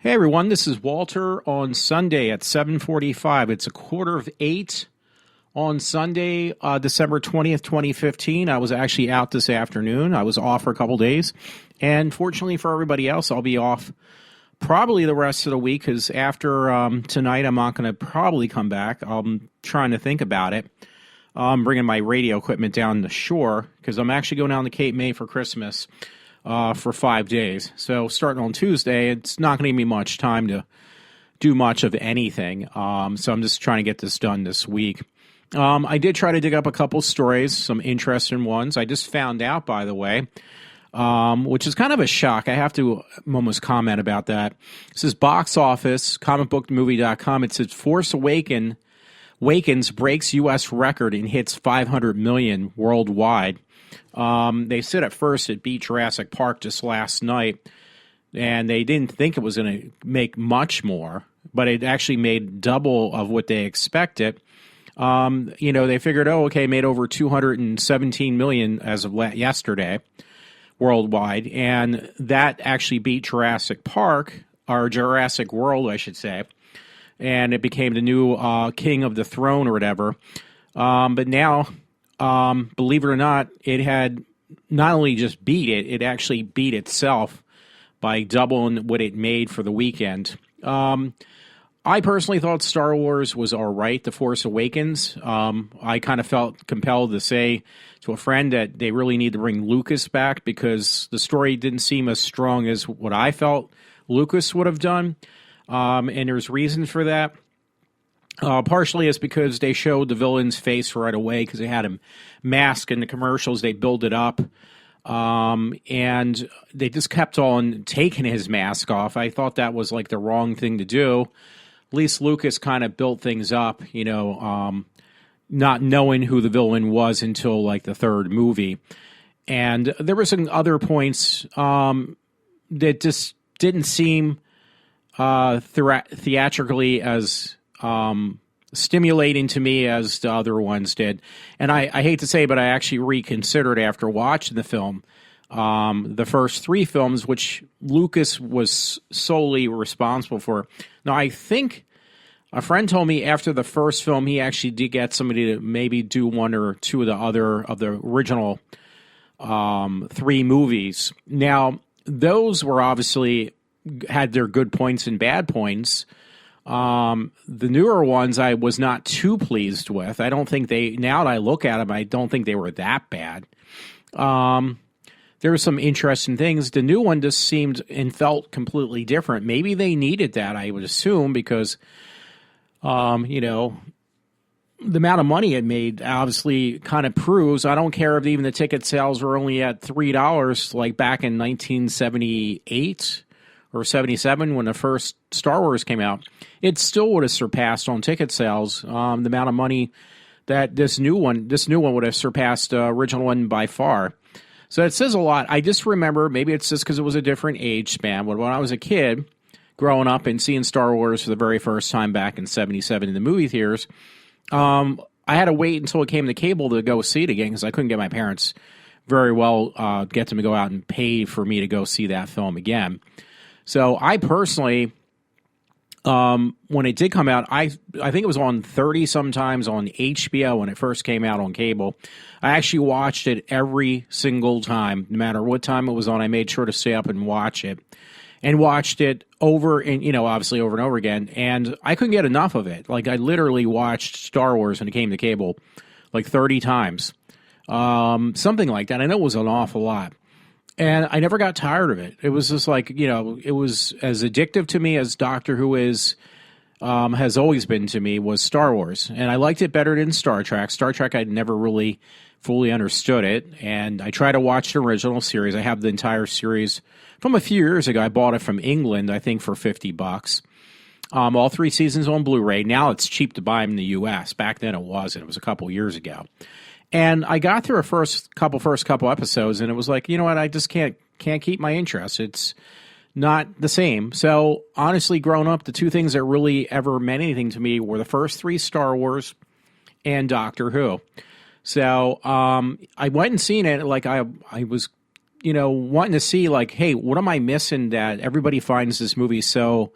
Hey everyone, this is Walter on Sunday at 7:45. It's 7:45 on Sunday, December 20th, 2015. I was actually out this afternoon. I was off for a couple days. And fortunately for everybody else, I'll be off probably the rest of the week because after tonight, I'm not going to probably come back. I'm trying to think about it. I'm bringing my radio equipment down the shore because I'm actually going down to Cape May for Christmas. For 5 days. So starting on Tuesday, it's not going to give me much time to do much of anything. So I'm just trying to get this done this week. I did try to dig up a couple stories, some interesting ones. I just found out, by the way, which is kind of a shock. I have to almost comment about that. This is Box Office, comicbookmovie.com. It says Force Awakens breaks U.S. record and hits 500 million worldwide. They said at first it beat Jurassic Park just last night, and they didn't think it was going to make much more, but it actually made double of what they expected. They figured, made over 217 million as of yesterday worldwide, and that actually beat Jurassic Park, or Jurassic World, I should say, and it became the new king of the throne or whatever. But now, believe it or not, it had not only just beat it, it actually beat itself by doubling what it made for the weekend. I personally thought Star Wars was all right, The Force Awakens. I kind of felt compelled to say to a friend that they really need to bring Lucas back because the story didn't seem as strong as what I felt Lucas would have done. And there's reason for that. Partially it's because they showed the villain's face right away because they had him masked in the commercials. They build it up. And they just kept on taking his mask off. I thought that was like the wrong thing to do. At least Lucas kind of built things up, not knowing who the villain was until like the third movie. And there were some other points that just didn't seem theatrically as stimulating to me as the other ones did. And I hate to say, but I actually reconsidered after watching the film, the first three films, which Lucas was solely responsible for. Now, I think a friend told me after the first film, he actually did get somebody to maybe do one or two of the original three movies. Now, those were obviously had their good points and bad points. The newer ones I was not too pleased with. I don't think now that I look at them, I don't think they were that bad. There were some interesting things. The new one just seemed and felt completely different. Maybe they needed that, I would assume, because, the amount of money it made obviously kind of proves. I don't care if even the ticket sales were only at $3 like back in 1978 or 77 when the first Star Wars came out. It still would have surpassed on ticket sales the amount of money that this new one would have surpassed the original one by far. So it says a lot. I just remember, maybe it's just because it was a different age span, but when I was a kid growing up and seeing Star Wars for the very first time back in 77 in the movie theaters, I had to wait until it came to cable to go see it again because I couldn't get my parents very well get them to go out and pay for me to go see that film again. So I personally, when it did come out, I think it was on 30 sometimes on HBO when it first came out on cable. I actually watched it every single time, no matter what time it was on. I made sure to stay up and watch it. And watched it over and, obviously over and over again. And I couldn't get enough of it. Like, I literally watched Star Wars when it came to cable like 30 times. Something like that. I know it was an awful lot. And I never got tired of it. It was just like, it was as addictive to me as Doctor Who has always been to me, was Star Wars. And I liked it better than Star Trek. Star Trek, I'd never really fully understood it. And I tried to watch the original series. I have the entire series from a few years ago. I bought it from England, I think, for $50. All three seasons on Blu-ray. Now it's cheap to buy them in the U.S. Back then it wasn't. It was a couple years ago. And I got through a first couple episodes, and it was like, you know what, I just can't keep my interest. It's not the same. So honestly, growing up, the two things that really ever meant anything to me were the first three Star Wars and Doctor Who. So I went and seen it. Like I was wanting to see like, hey, what am I missing that everybody finds this movie so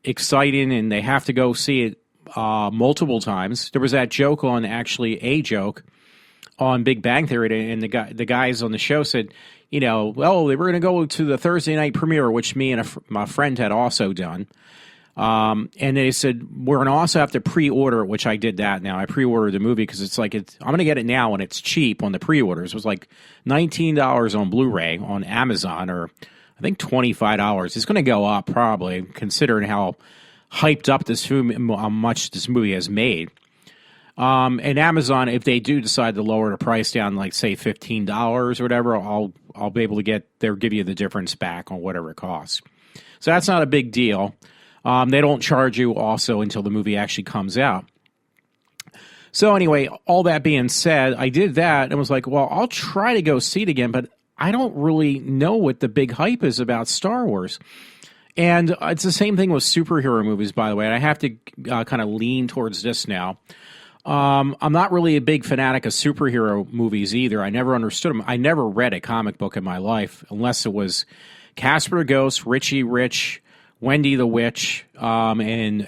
exciting and they have to go see it multiple times. There was that joke on actually a joke on Big Bang Theory, and the guys on the show said, well, they were going to go to the Thursday night premiere, which me and my friend had also done. And they said, we're going to also have to pre-order, which I did that now. I pre-ordered the movie because I'm going to get it now when it's cheap on the pre-orders. It was like $19 on Blu-ray on Amazon, or I think $25. It's going to go up probably, considering how hyped up how much this movie has made. And Amazon, if they do decide to lower the price down, like say $15 or whatever, I'll be able to they'll give you the difference back on whatever it costs. So that's not a big deal. They don't charge you also until the movie actually comes out. So anyway, all that being said, I did that and was like, well, I'll try to go see it again, but I don't really know what the big hype is about Star Wars. And it's the same thing with superhero movies, by the way. And I have to kind of lean towards this now. I'm not really a big fanatic of superhero movies either. I never understood them. I never read a comic book in my life unless it was Casper the Ghost, Richie Rich, Wendy the Witch, and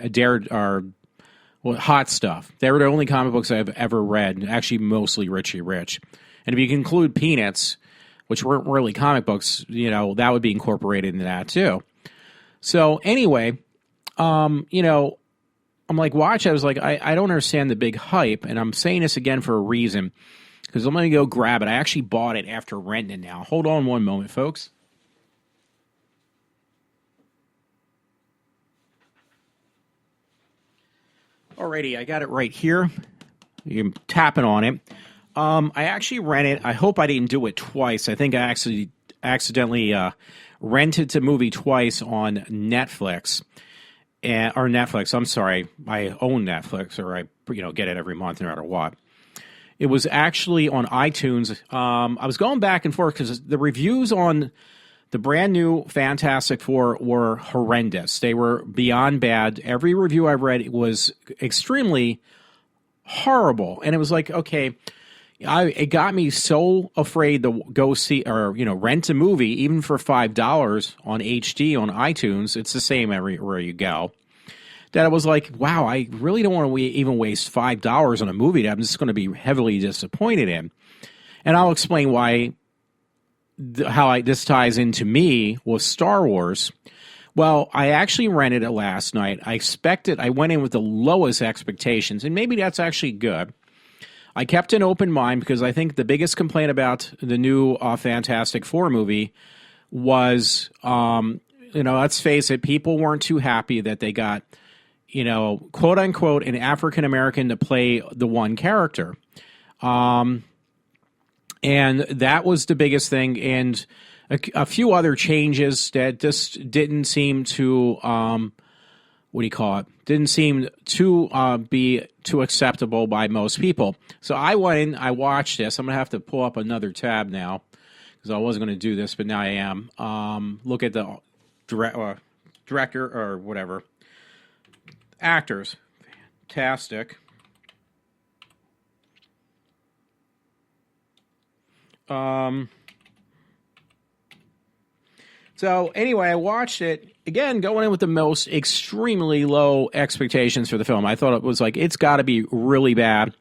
Hot Stuff. They were the only comic books I've ever read, actually mostly Richie Rich. And if you include Peanuts, which weren't really comic books, that would be incorporated into that too. So anyway, I'm like, I was like, I don't understand the big hype, and I'm saying this again for a reason, because I'm going to go grab it. I actually bought it after renting it now. Hold on one moment, folks. Alrighty, I got it right here. You're tapping on it. I actually rented. I hope I didn't do it twice. I think I actually accidentally rented the movie twice on Netflix. Or Netflix, I'm sorry. I own Netflix, or I get it every month no matter what. It was actually on iTunes. I was going back and forth because the reviews on the brand new Fantastic Four were horrendous. They were beyond bad. Every review I read was extremely horrible. And it was like, okay, it got me so afraid to go see or, rent a movie, even for $5 on HD on iTunes. It's the same everywhere you go. That I was like, wow, I really don't want to even waste $5 on a movie that I'm just going to be heavily disappointed in. And I'll explain how this ties into me with Star Wars. Well, I actually rented it last night. I went in with the lowest expectations, and maybe that's actually good. I kept an open mind because I think the biggest complaint about the new Fantastic Four movie was, let's face it, people weren't too happy that they got, quote unquote, an African American to play the one character. And that was the biggest thing. And a few other changes that just didn't seem to, didn't seem to be too acceptable by most people. So I went in, I watched this. I'm going to have to pull up another tab now because I wasn't going to do this, but now I am. Look at the director or whatever. Actors. Fantastic. So anyway, I watched it again, going in with the most extremely low expectations for the film. I thought it was like, it's got to be really bad.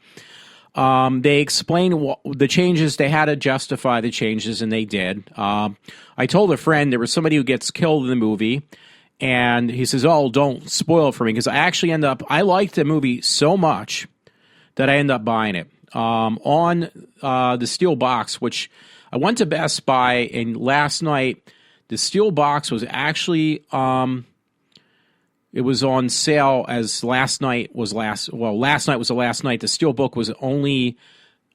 They explained the changes. They had to justify the changes, and they did. I told a friend there was somebody who gets killed in the movie, and he says, "Oh, don't spoil it for me," because I liked the movie so much that I ended up buying it on the steel box, which I went to Best Buy, and last night the steel box was actually it was on sale as last night was the last night. The steel book was only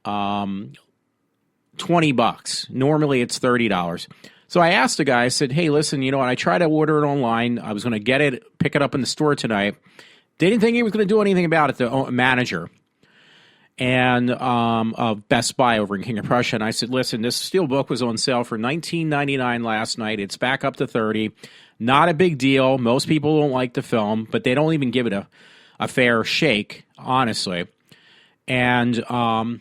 $20. Normally it's $30. So I asked the guy, I said, "Hey, listen, you know what? I tried to order it online. I was going to pick it up in the store tonight. They didn't think he was going to do anything about it, the manager and of Best Buy over in King of Prussia." And I said, "Listen, this steel book was on sale for $19.99 last night. It's back up to $30. Not a big deal. Most people don't like the film, but they don't even give it a fair shake, honestly." And I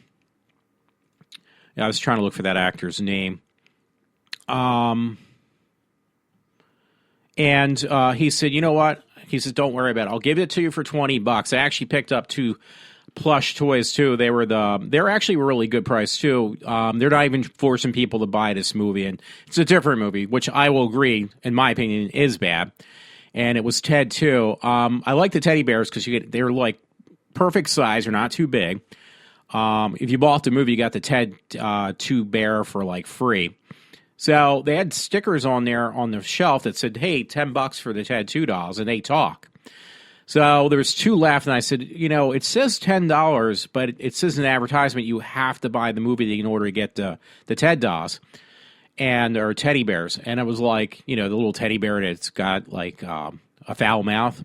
was trying to look for that actor's name. And he said, you know what? He says, don't worry about it. I'll give it to you for $20. I actually picked up 2 plush toys too. They're actually really good price too. They're not even forcing people to buy this movie, and it's a different movie, which I will agree, in my opinion, is bad. And it was Ted too. I like the teddy bears because they're like perfect size. They're not too big. If you bought the movie, you got the Ted 2 bear for like free. So they had stickers on there on the shelf that said, hey, $10 for the Ted 2 dolls, and they talk. So there's 2 left, and I said, it says $10, but it says in the advertisement you have to buy the movie in order to get the Ted dolls or teddy bears. And it was like, the little teddy bear that's got like a foul mouth.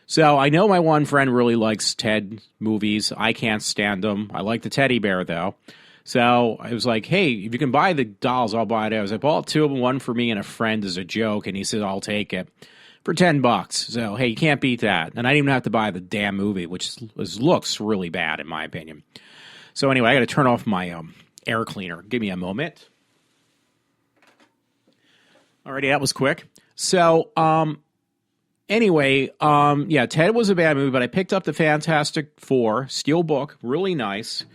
So I know my one friend really likes Ted movies. I can't stand them. I like the teddy bear, though. So I was like, hey, if you can buy the dolls, I'll buy those. I bought 2 of them, one for me and a friend as a joke, and he said, I'll take it for $10. So, hey, you can't beat that. And I didn't even have to buy the damn movie, which looks really bad, in my opinion. So anyway, I got to turn off my air cleaner. Give me a moment. Alrighty, that was quick. So, anyway, Ted was a bad movie, but I picked up the Fantastic Four steel book, really nice.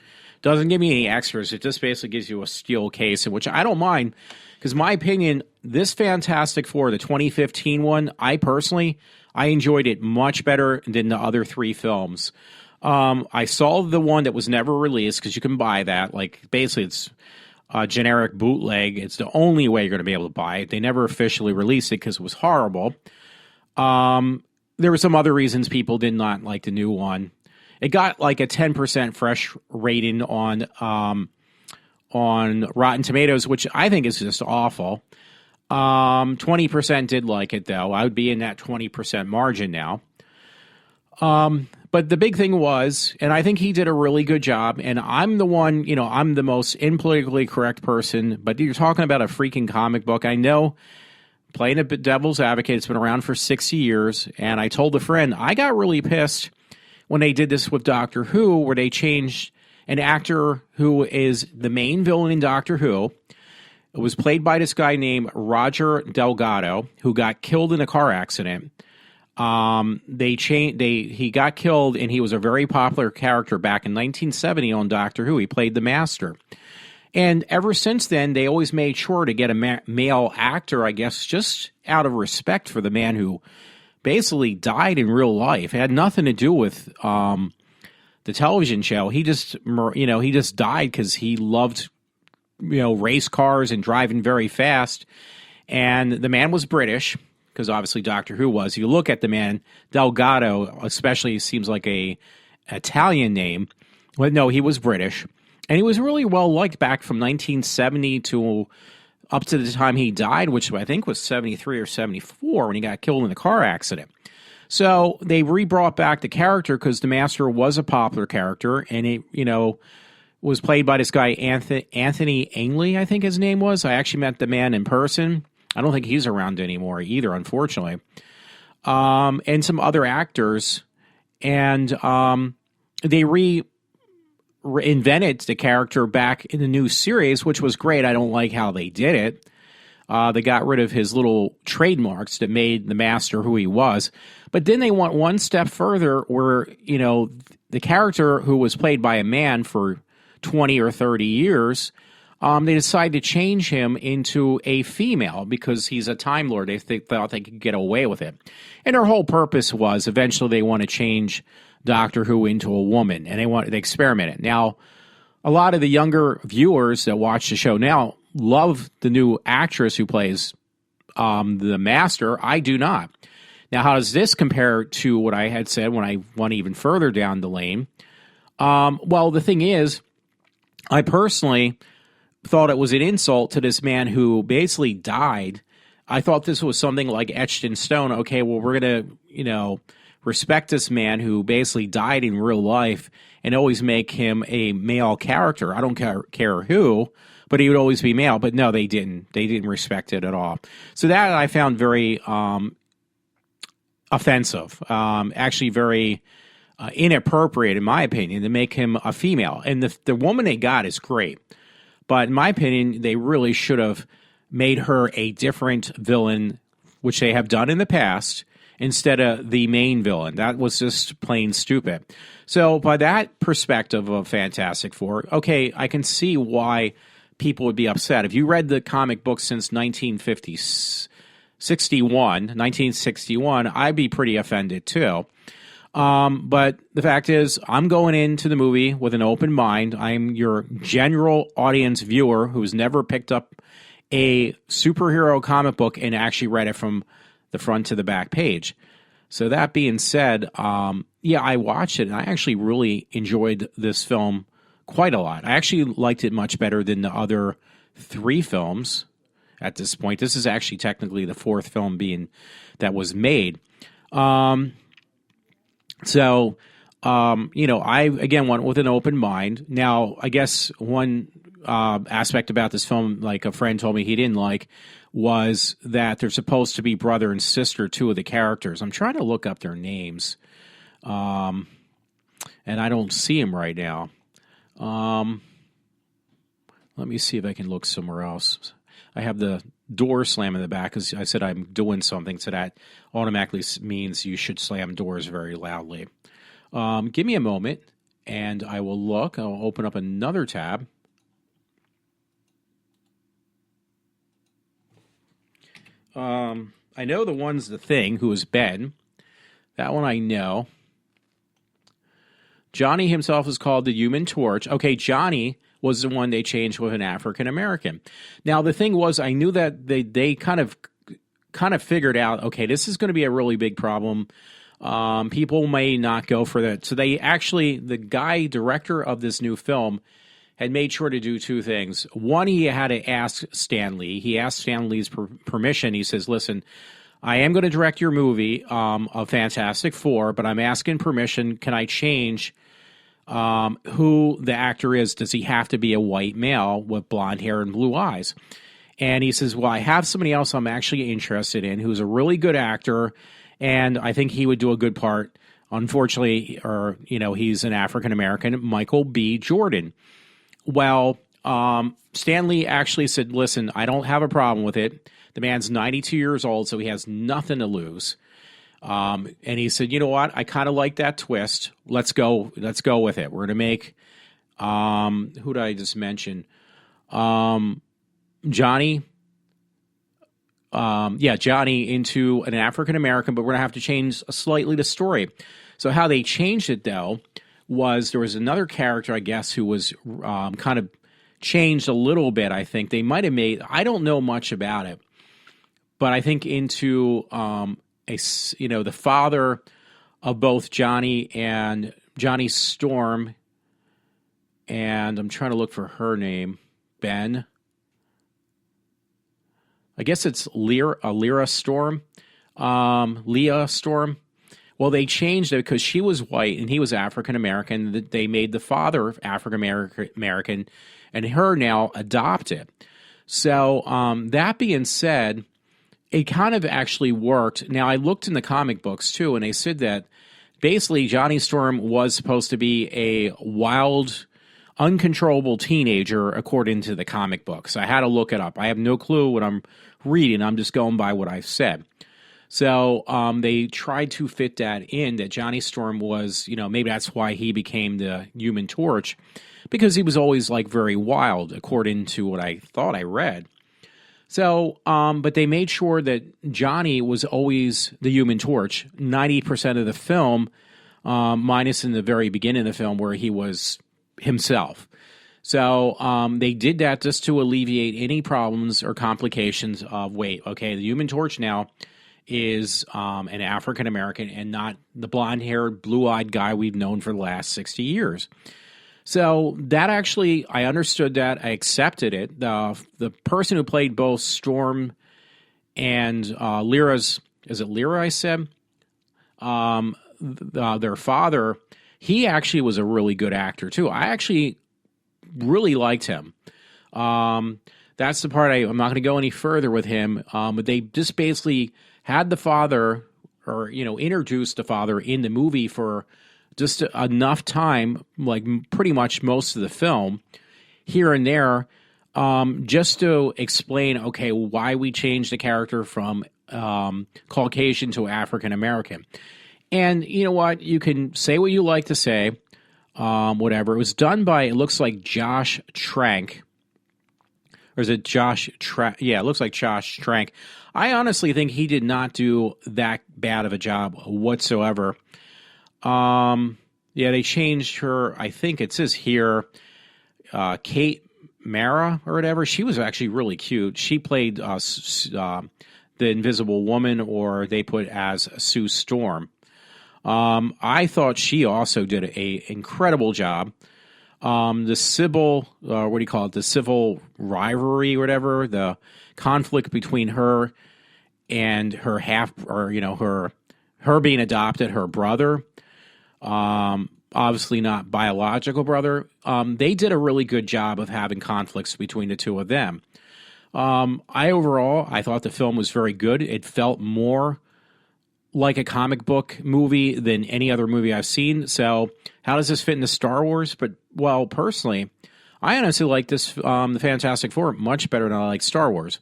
Doesn't give me any extras. It just basically gives you a steel case, which I don't mind, because my opinion, this Fantastic Four, the 2015 one, I enjoyed it much better than the other 3 films. I saw the one that was never released, because you can buy that. Like, basically, it's a generic bootleg. It's the only way you're going to be able to buy it. They never officially released it because it was horrible. There were some other reasons people did not like the new one. It got like a 10% fresh rating on Rotten Tomatoes, which I think is just awful. 20% did like it, though. I would be in that 20% margin now. But the big thing was, and I think he did a really good job, and I'm the one, I'm the most impolitically correct person, but you're talking about a freaking comic book. I know, playing a devil's advocate, it's been around for 60 years, and I told a friend, I got really pissed when they did this with Doctor Who, where they changed an actor who is the main villain in Doctor Who. It was played by this guy named Roger Delgado, who got killed in a car accident. He got killed, and he was a very popular character back in 1970 on Doctor Who. He played the Master. And ever since then, they always made sure to get a male actor, I guess, just out of respect for the man who basically died in real life. It had nothing to do with the television show. He just died because he loved, race cars and driving very fast. And the man was British, because obviously Doctor Who was. You look at the man, Delgado, especially, seems like a Italian name. But no, he was British. And he was really well liked back from 1970 to up to the time he died, which I think was 73 or 74 when he got killed in a car accident. So they re-brought back the character because the Master was a popular character, and it, was played by this guy, Anthony Ainley, I think his name was. I actually met the man in person. I don't think he's around anymore either, unfortunately. And some other actors. And they reinvented the character back in the new series, which was great. I don't like how they did it. They got rid of his little trademarks that made the Master who he was. But then they went one step further where, the character who was played by a man for 20 or 30 years, they decided to change him into a female because he's a Time Lord. They thought they could get away with it. And their whole purpose was eventually they want to change Doctor Who into a woman, and they experiment it. Now, a lot of the younger viewers that watch the show now love the new actress who plays the Master. I do not. Now, how does this compare to what I had said when I went even further down the lane? Well, the thing is, I personally thought it was an insult to this man who basically died. I thought this was something like etched in stone. Okay, well, we're going to, respect this man who basically died in real life and always make him a male character. I don't care who, but he would always be male. But no, they didn't. They didn't respect it at all. So that I found very offensive, actually very inappropriate, in my opinion, to make him a female. And the woman they got is great. But in my opinion, they really should have made her a different villain, which they have done in the past, instead of the main villain. That was just plain stupid. So by that perspective of Fantastic Four, okay, I can see why people would be upset. If you read the comic book since 1961, I'd be pretty offended too. But the fact is, I'm going into the movie with an open mind. I'm your general audience viewer who's never picked up a superhero comic book and actually read it from the front to the back page. So that being said, yeah, I watched it and I actually really enjoyed this film quite a lot. I actually liked it much better than the other 3 films at this point. This is actually technically the 4th film that was made. So, I, again, went with an open mind. Now, I guess one aspect about this film, like a friend told me he didn't like, was that they're supposed to be brother and sister, 2 of the characters. I'm trying to look up their names, and I don't see them right now. Let me see if I can look somewhere else. I have the door slam in the back because I said I'm doing something, so that automatically means you should slam doors very loudly. Give me a moment, and I will look. I'll open up another tab. I know the one's The Thing, who is Ben. That one I know. Johnny himself is called the Human Torch. Okay, Johnny was the one they changed with an African American. Now the thing was, I knew that they kind of figured out, okay, this is going to be a really big problem. People may not go for that. So they actually, the director of this new film had made sure to do 2 things. One, he had to ask Stan Lee. He asked Stan Lee's permission. He says, listen, I am going to direct your movie of Fantastic Four, but I'm asking permission. Can I change who the actor is? Does he have to be a white male with blonde hair and blue eyes? And he says, well, I have somebody else I'm actually interested in who's a really good actor, and I think he would do a good part. Unfortunately, he's an African-American, Michael B. Jordan. Well, Stan Lee actually said, listen, I don't have a problem with it. The man's 92 years old, so he has nothing to lose. And he said, you know what? I kind of like that twist. Let's go with it. We're going to make, who did I just mention? Johnny. Johnny into an African-American, but we're going to have to change slightly the story. So how they changed it, though, was there was another character, I guess, who was kind of changed a little bit, I think. They might have made, I don't know much about it, but I think into the father of both Johnny and Johnny Storm, and I'm trying to look for her name, Ben. I guess it's Leah Storm. Leah Storm. Well, they changed it because she was white and he was African American. They made the father African American, and her now adopted. So that being said, it kind of actually worked. Now, I looked in the comic books too, and they said that basically Johnny Storm was supposed to be a wild, uncontrollable teenager according to the comic books. I had to look it up. I have no clue what I'm reading. I'm just going by what I've said. So they tried to fit that in, that Johnny Storm was, maybe that's why he became the Human Torch, because he was always like very wild, according to what I thought I read. So, but they made sure that Johnny was always the Human Torch 90% of the film, minus in the very beginning of the film where he was himself. So they did that just to alleviate any problems or complications of, wait, okay, the Human Torch now is an African-American and not the blonde-haired, blue-eyed guy we've known for the last 60 years. So that actually, I understood that. I accepted it. The person who played both Storm and Lyra's, is it Lyra I said? Their father, he actually was a really good actor too. I actually really liked him. That's the part I'm not going to go any further with him. But they just basically had the father, or introduced the father in the movie for just enough time, like pretty much most of the film, here and there, just to explain, okay, why we changed the character from Caucasian to African American. And you know what? You can say what you like to say, whatever. It was done by, it looks like Josh Trank. Or is it Josh Trank? Yeah, it looks like Josh Trank. I honestly think he did not do that bad of a job whatsoever. Yeah, they changed her. I think it says here, Kate Mara or whatever. She was actually really cute. She played the Invisible Woman, or they put as Sue Storm. I thought she also did a incredible job. The civil, what do you call it? The civil rivalry, or whatever, the conflict between her and her half, or her being adopted, her brother. Obviously not biological brother. They did a really good job of having conflicts between the two of them. I thought the film was very good. It felt more like a comic book movie than any other movie I've seen. So how does this fit into Star Wars? But, well, personally, I honestly like this, the Fantastic Four, much better than I like Star Wars.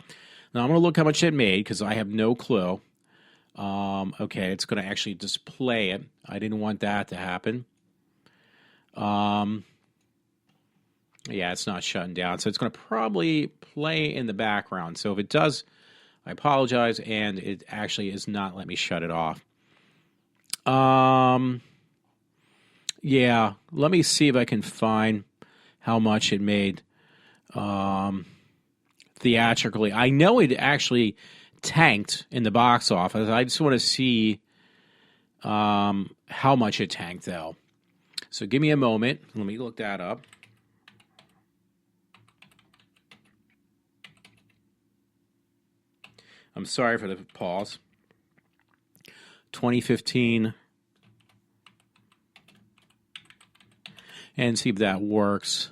Now, I'm going to look how much it made, because I have no clue. Okay, it's going to actually display it. I didn't want that to happen. Yeah, it's not shutting down, so it's going to probably play in the background. So if it does, I apologize, and it actually is not letting me shut it off. Yeah, let me see if I can find how much it made theatrically. I know it actually tanked in the box office. I just want to see how much it tanked, though. So give me a moment. Let me look that up. I'm sorry for the pause. 2015. And see if that works.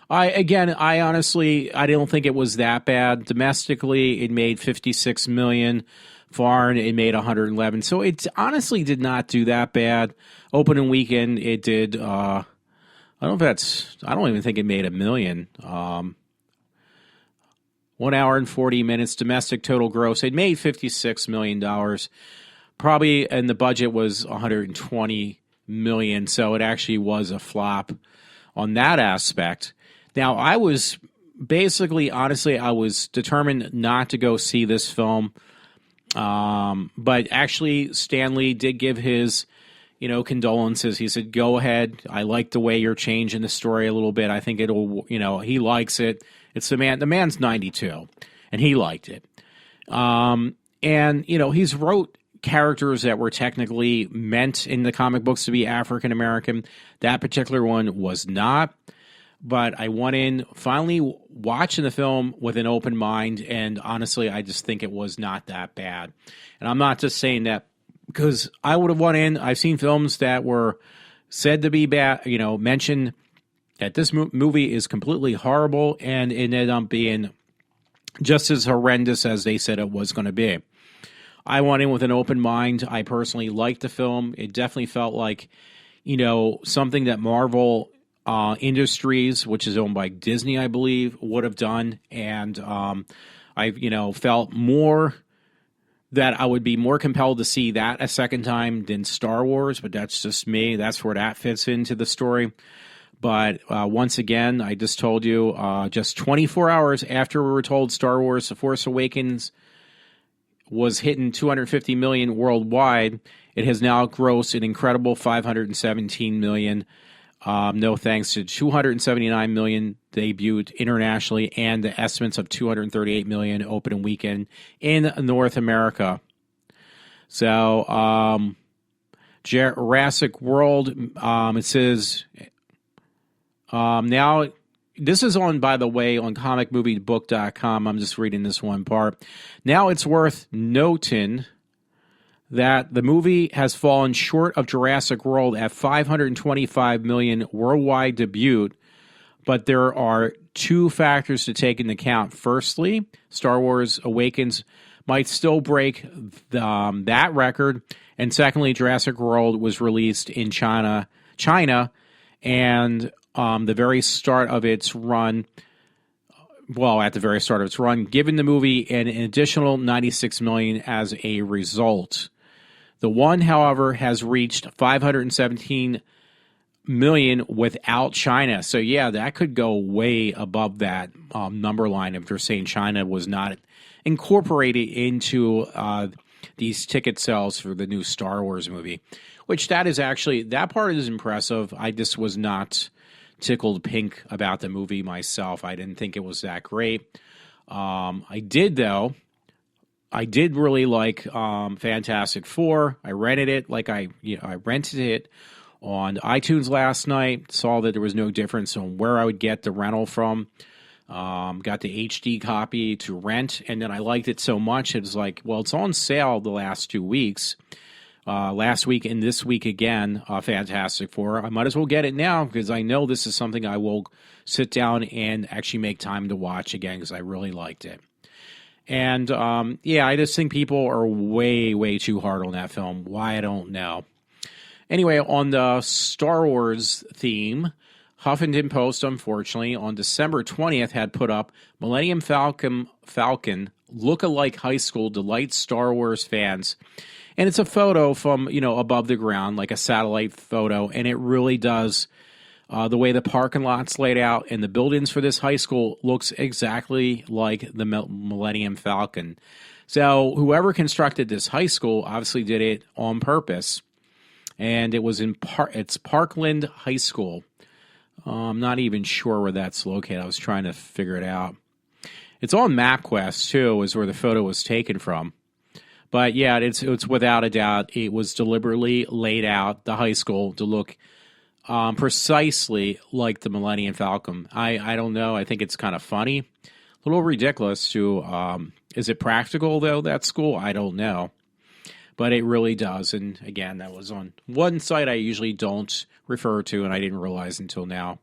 I honestly, I don't think it was that bad. Domestically, it made 56 million. Foreign, it made 111. So it honestly did not do that bad. Opening weekend, it did. I don't even think it made $1 million. 1 hour and 40 minutes. Domestic total gross, it made $56 million. Probably, and the budget was 120 million. So it actually was a flop on that aspect. Now, I was basically, honestly, I was determined not to go see this film. But actually, Stanley did give his, condolences. He said, "Go ahead. I like the way you're changing the story a little bit. I think it'll, he likes it. It's the man. The man's 92, and he liked it. And he's wrote characters that were technically meant in the comic books to be African American. That particular one was not. But I went in finally watching the film with an open mind, and honestly, I just think it was not that bad. And I'm not just saying that because I would have went in. I've seen films that were said to be bad, mentioned that this movie is completely horrible, and it ended up being just as horrendous as they said it was going to be. I went in with an open mind. I personally liked the film. It definitely felt like, something that Marvel Industries, which is owned by Disney, I believe, would have done. And I, felt more that I would be more compelled to see that a second time than Star Wars, but that's just me. That's where that fits into the story. But once again, I just told you, just 24 hours after we were told Star Wars The Force Awakens was hitting 250 million worldwide, it has now grossed an incredible 517 million. No thanks to 279 million debuted internationally and the estimates of 238 million opening weekend in North America. So, Jurassic World, it says, now, this is on, by the way, on comicmoviebook.com. I'm just reading this one part. Now it's worth noting that the movie has fallen short of Jurassic World at 525 million worldwide debut, but there are two factors to take into account. Firstly, Star Wars Awakens might still break that record, and secondly, Jurassic World was released in China, and the very start of its run. Well, at the very start of its run, giving the movie an additional $96 million as a result. The one, however, has reached $517 million without China. So yeah, that could go way above that number line if they're saying China was not incorporated into these ticket sales for the new Star Wars movie. Which that part is impressive. I just was not tickled pink about the movie myself. I didn't think it was that great. I did really like Fantastic Four. I rented it I rented it on iTunes last night. Saw that there was no difference on where I would get the rental from. Got the HD copy to rent, and then I liked it so much. It was like, well, it's on sale the last 2 weeks. Last week and this week again, Fantastic Four. I might as well get it now because I know this is something I will sit down and actually make time to watch again because I really liked it. And I just think people are way, way too hard on that film. Why, I don't know. Anyway, on the Star Wars theme, Huffington Post, unfortunately, on December 20th had put up Millennium Falcon look-alike high school delights Star Wars fans. And it's a photo from, above the ground, like a satellite photo, and it really does. The way the parking lot's laid out and the buildings for this high school looks exactly like the Millennium Falcon. So whoever constructed this high school obviously did it on purpose. And it was it's Parkland High School. I'm not even sure where that's located. I was trying to figure it out. It's on MapQuest, too, is where the photo was taken from. But yeah, it's without a doubt, it was deliberately laid out, the high school, to look precisely like the Millennium Falcon. I don't know. I think it's kind of funny. A little ridiculous to, is it practical, though, that school? I don't know. But it really does. And again, that was on one site I usually don't refer to, and I didn't realize until now.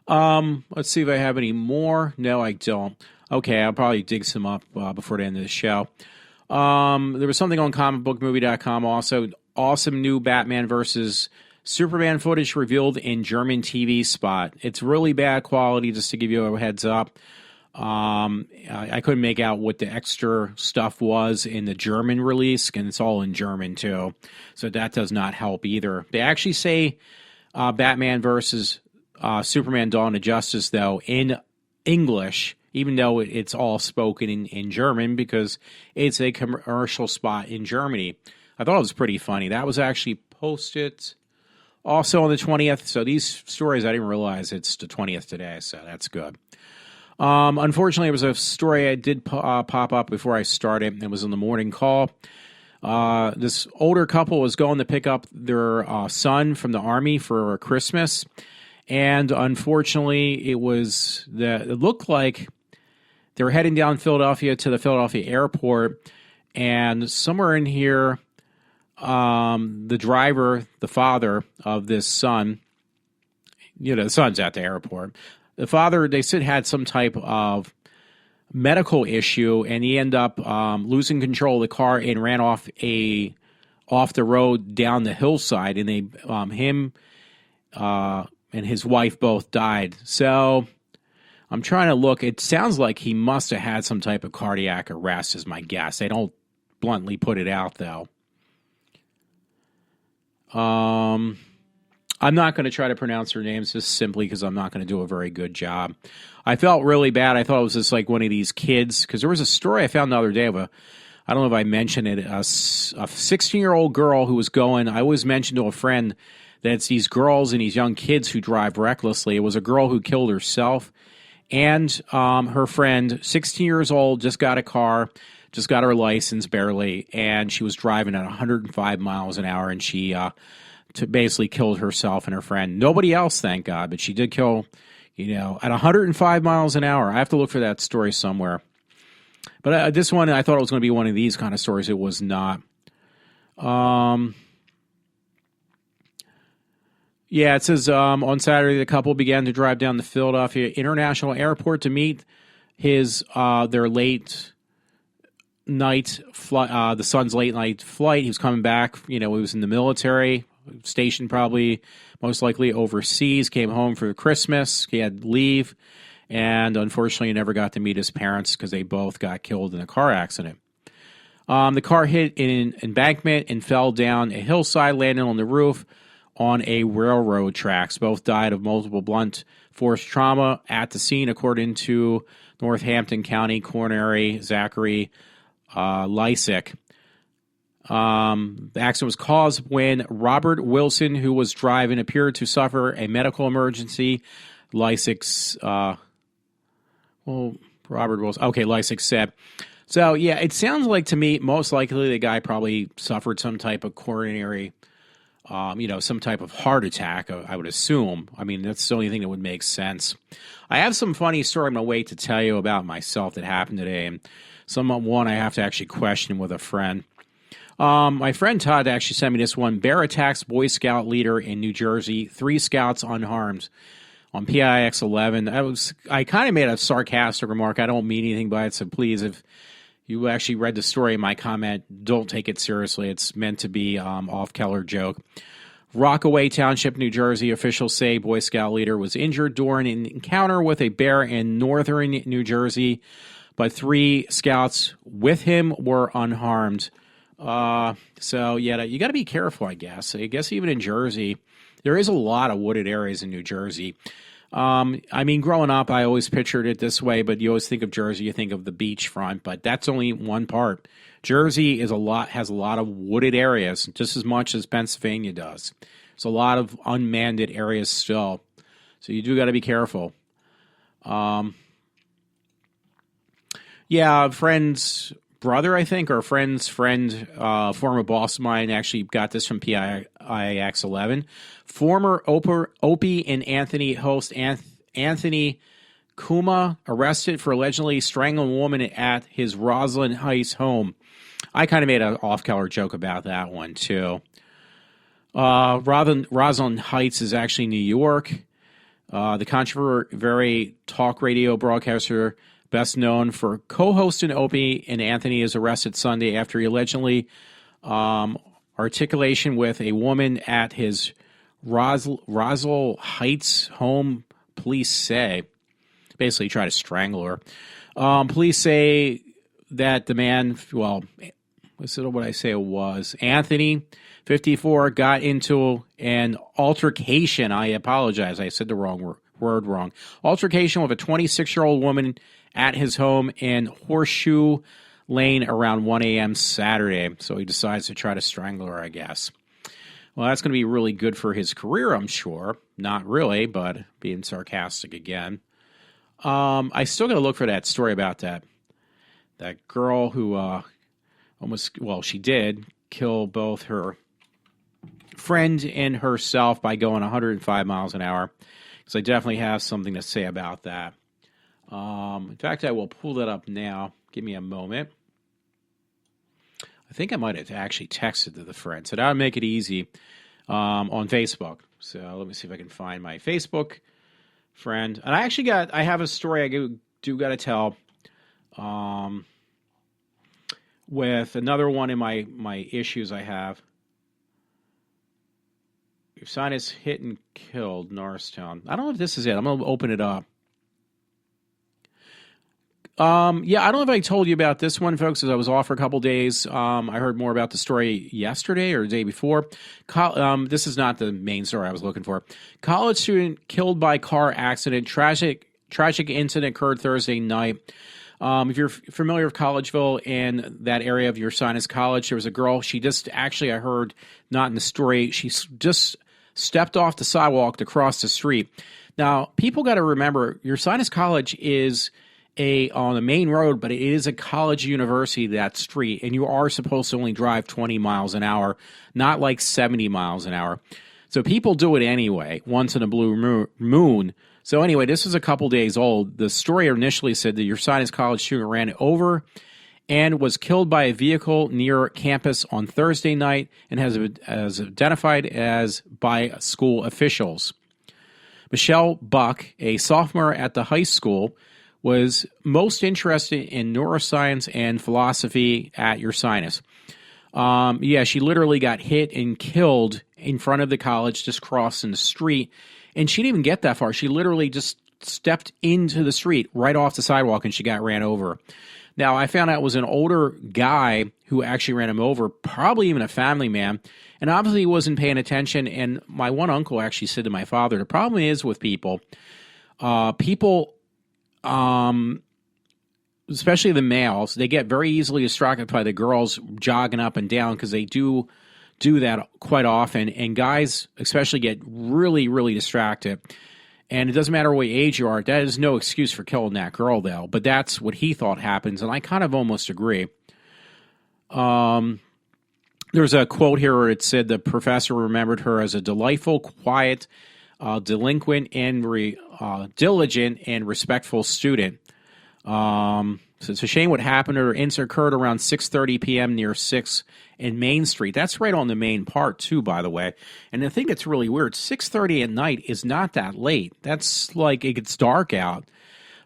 Let's see if I have any more. No, I don't. Okay, I'll probably dig some up before the end of the show. There was something on comicbookmovie.com also. Awesome new Batman versus Superman footage revealed in German TV spot. It's really bad quality, just to give you a heads up. I couldn't make out what the extra stuff was in the German release, and it's all in German too. So that does not help either. They actually say Batman versus Superman Dawn of Justice, though, in English, even though it's all spoken in German because it's a commercial spot in Germany. I thought it was pretty funny. That was actually posted also on the 20th. So these stories, I didn't realize it's the 20th today, so that's good. Unfortunately, it was a story I did pop up before I started. It was in the morning call. This older couple was going to pick up their son from the Army for Christmas. And unfortunately, it looked like they were heading down Philadelphia to the Philadelphia airport. And somewhere in here, the driver, the father of this son, the son's at the airport. The father, they said, had some type of medical issue, and he ended up losing control of the car and ran off the road down the hillside, and him and his wife both died. So I'm trying to look. It sounds like he must have had some type of cardiac arrest, is my guess. They don't bluntly put it out, though. I'm not going to try to pronounce their names just simply because I'm not going to do a very good job. I felt really bad. I thought it was just like one of these kids, because there was a story I found the other day of I don't know if I mentioned it, a 16-year-old girl who was going. I always mentioned to a friend that it's these girls and these young kids who drive recklessly. It was a girl who killed herself and her friend, 16 years old, just got a car, just got her license barely, and she was driving at 105 miles an hour, and she basically killed herself and her friend. Nobody else, thank God, but she did kill, at 105 miles an hour. I have to look for that story somewhere. But this one, I thought it was going to be one of these kind of stories. It was not. It says on Saturday, the couple began to drive down the Philadelphia International Airport to meet their late night flight, the son's late night flight. He was coming back. He was in the military. stationed probably most likely overseas, came home for Christmas. He had leave, and unfortunately he never got to meet his parents because they both got killed in a car accident. The car hit an embankment and fell down a hillside, landing on the roof on a railroad tracks. Both died of multiple blunt force trauma at the scene, according to Northampton County Coroner Zachary Lysick. The accident was caused when Robert Wilson, who was driving, appeared to suffer a medical emergency. Lysick said. So, yeah, it sounds like to me, most likely the guy probably suffered some type of coronary, some type of heart attack, I would assume. I mean, that's the only thing that would make sense. I have some funny story I'm going to wait to tell you about myself that happened today, and one I have to actually question with a friend. My friend Todd actually sent me this one. Bear attacks Boy Scout leader in New Jersey. 3 scouts unharmed on PIX 11. I kind of made a sarcastic remark. I don't mean anything by it, so please, if you actually read the story in my comment, don't take it seriously. It's meant to be off-color joke. Rockaway Township, New Jersey, officials say Boy Scout leader was injured during an encounter with a bear in northern New Jersey, but 3 scouts with him were unharmed. So, yeah, you got to be careful, I guess. I guess even in Jersey, there is a lot of wooded areas in New Jersey. I mean, growing up, I always pictured it this way, but you always think of Jersey, you think of the beachfront, but that's only one part. Jersey has a lot of wooded areas, just as much as Pennsylvania does. There's a lot of unmanned areas still, so you do got to be careful. Friend's brother, I think, or friend's friend, former boss of mine, actually got this from PIX 11. Former Opie and Anthony host Anthony Kuma arrested for allegedly strangling a woman at his Roslyn Heights home. I kind of made an off-color joke about that one, too. Roslyn Heights is actually New York. The controversial talk radio broadcaster, best known for co-hosting Opie and Anthony, is arrested Sunday after he allegedly articulation with a woman at his Roslyn Heights home. Police say basically tried to strangle her. Police say that the man, Anthony, 54, got into an altercation. I apologize. I said the wrong word wrong. Altercation with a 26-year-old woman at his home in Horseshoe Lane around 1 a.m. Saturday. So he decides to try to strangle her, I guess. Well, that's going to be really good for his career, I'm sure. Not really, but being sarcastic again. I still got to look for that story about that girl who she did kill both her friend and herself by going 105 miles an hour. Because I definitely have something to say about that. In fact, I will pull that up now. Give me a moment. I think I might have actually texted to the friend. So that would make it easy on Facebook. So let me see if I can find my Facebook friend. And I have a story I do got to tell with another one in my issues I have. Your sign is hit and killed, Norristown. I don't know if this is it. I'm going to open it up. I don't know if I told you about this one, folks, as I was off for a couple days. I heard more about the story yesterday or the day before. This is not the main story I was looking for. College student killed by car accident. Tragic incident occurred Thursday night. If you're familiar with Collegeville and that area of your Sinus College, there was a girl. She just actually, I heard, not in the story, she just stepped off the sidewalk to cross the street. Now, people got to remember, your Sinus College is on the main road, but it is a college university, that street, and you are supposed to only drive 20 miles an hour, not like 70 miles an hour. So people do it anyway, once in a blue moon. So anyway, this is a couple days old. The story initially said that your Sinus College student ran over and was killed by a vehicle near campus on Thursday night and has identified as by school officials. Michelle Buck, a sophomore at the high school, was most interested in neuroscience and philosophy at your Sinus. She literally got hit and killed in front of the college, just crossing the street. And she didn't even get that far. She literally just stepped into the street right off the sidewalk and she got ran over. Now, I found out it was an older guy who actually ran him over, probably even a family man, and obviously he wasn't paying attention. And my one uncle actually said to my father, the problem is with people, especially the males, they get very easily distracted by the girls jogging up and down because they do that quite often. And guys especially get really, really distracted. And it doesn't matter what age you are. That is no excuse for killing that girl, though. But that's what he thought happens, and I kind of almost agree. There's a quote here where it said the professor remembered her as a delightful, quiet, delinquent, and diligent and respectful student. So it's a shame what happened to her. Incident occurred around 6:30 p.m. near 6 in Main Street. That's right on the main part, too, by the way. And the thing that's really weird, 6:30 at night is not that late. That's like it gets dark out.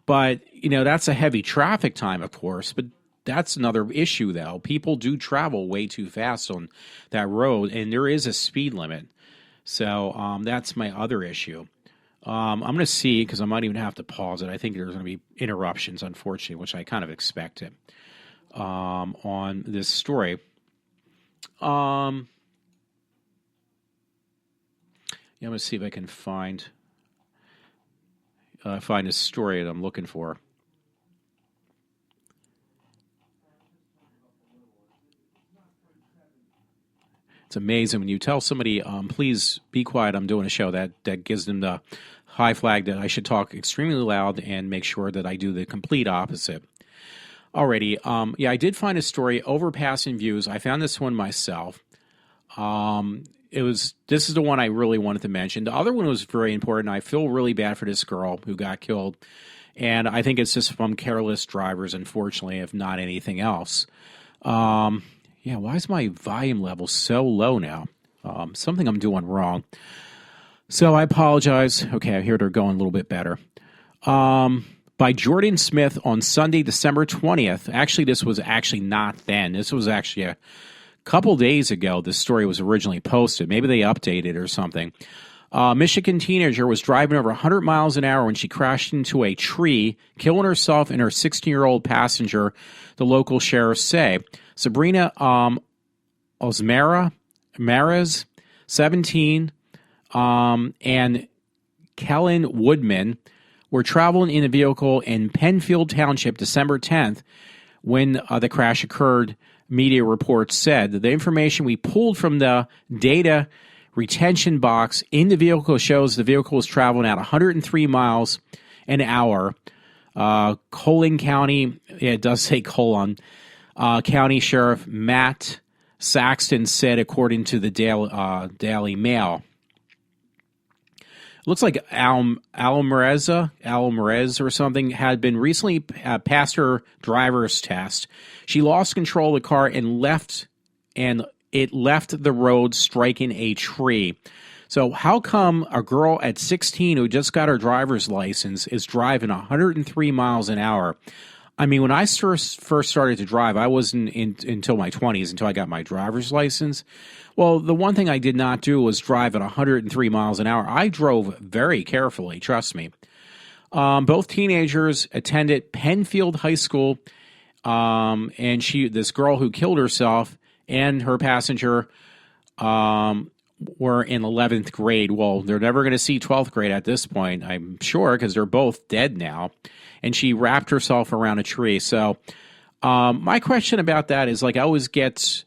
But, that's a heavy traffic time, of course. But that's another issue, though. People do travel way too fast on that road, and there is a speed limit. So that's my other issue. I'm going to see, because I might even have to pause it. I think there's going to be interruptions, unfortunately, which I kind of expected on this story. I'm going to see if I can find a story that I'm looking for. It's amazing when you tell somebody, please be quiet, I'm doing a show, that gives them the high flag that I should talk extremely loud and make sure that I do the complete opposite. Alrighty, I did find a story, Overpassing Views. I found this one myself. This is the one I really wanted to mention. The other one was very important. I feel really bad for this girl who got killed, and I think it's just from careless drivers, unfortunately, if not anything else. Why is my volume level so low now? Something I'm doing wrong. So I apologize. Okay, I hear they're going a little bit better. By Jordan Smith on Sunday, December 20th. Actually, this was actually not then. This was actually a couple days ago. This story was originally posted. Maybe they updated or something. Michigan teenager was driving over 100 miles an hour when she crashed into a tree, killing herself and her 16-year-old passenger, the local sheriffs say. Sabrina Mares, 17, and Kellen Woodman were traveling in a vehicle in Penfield Township December 10th when the crash occurred, media reports said. The information we pulled from the data retention box in the vehicle shows the vehicle was traveling at 103 miles an hour. Colon County, it does say colon, County Sheriff Matt Saxton said, according to the Daily Mail. Looks like Alvarez or something had been recently passed her driver's test. She lost control of the car and it left the road, striking a tree. So how come a girl at 16 who just got her driver's license is driving 103 miles an hour? I mean, when I first started to drive, I wasn't until my 20s, until I got my driver's license. Well, the one thing I did not do was drive at 103 miles an hour. I drove very carefully, trust me. Both teenagers attended Penfield High School, and this girl who killed herself and her passenger were in 11th grade. Well, they're never going to see 12th grade at this point, I'm sure, because they're both dead now. And she wrapped herself around a tree. So my question about that is, like, I always get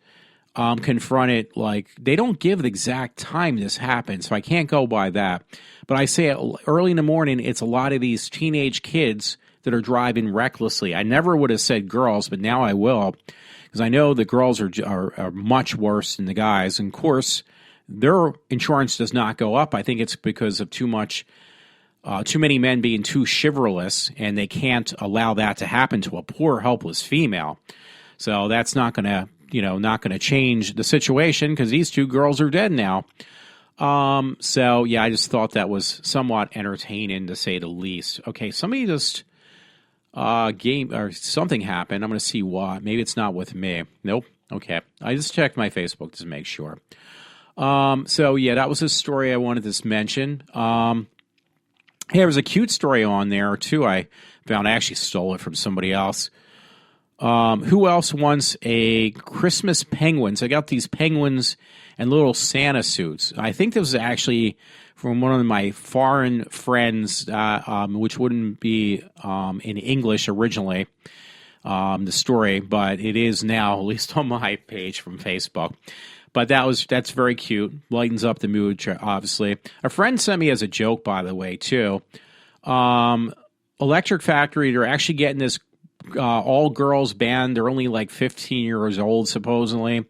confronted, like, they don't give the exact time this happened, so I can't go by that. But I say early in the morning, it's a lot of these teenage kids that are driving recklessly. I never would have said girls, but now I will, because I know the girls are much worse than the guys. And, of course, their insurance does not go up. I think it's because of too many men being too chivalrous, and they can't allow that to happen to a poor, helpless female. So that's not going to change the situation, because these two girls are dead now. I just thought that was somewhat entertaining, to say the least. Okay, somebody just or something happened. I'm going to see what. Maybe it's not with me. Nope. Okay, I just checked my Facebook to make sure. So yeah, that was a story I wanted to mention. Hey, there was a cute story on there too. I found I actually stole it from somebody else. Who else wants a Christmas penguins? I got these penguins and little Santa suits. I think this was actually from one of my foreign friends, which wouldn't be in English originally, the story, but it is now, at least on my page from Facebook. But that's very cute. Lightens up the mood, obviously. A friend sent me as a joke, by the way, too. Electric Factory, they're actually getting this all-girls band. They're only like 15 years old, supposedly.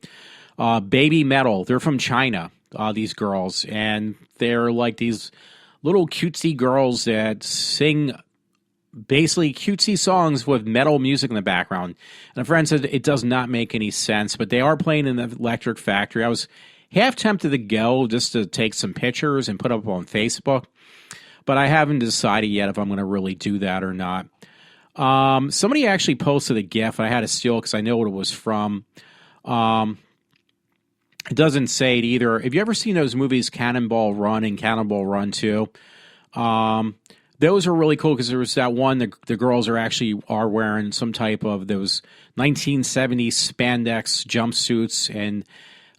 Baby Metal. They're from China, these girls. And they're like these little cutesy girls that sing basically cutesy songs with metal music in the background. And a friend said it does not make any sense, but they are playing in the Electric Factory. I was half tempted to go just to take some pictures and put up on Facebook, but I haven't decided yet if I'm going to really do that or not. Somebody actually posted a GIF. I had to steal it because I know what it was from. It doesn't say it either. Have you ever seen those movies Cannonball Run and Cannonball Run 2? Those are really cool because there was that one, the girls are wearing some type of those 1970s spandex jumpsuits, and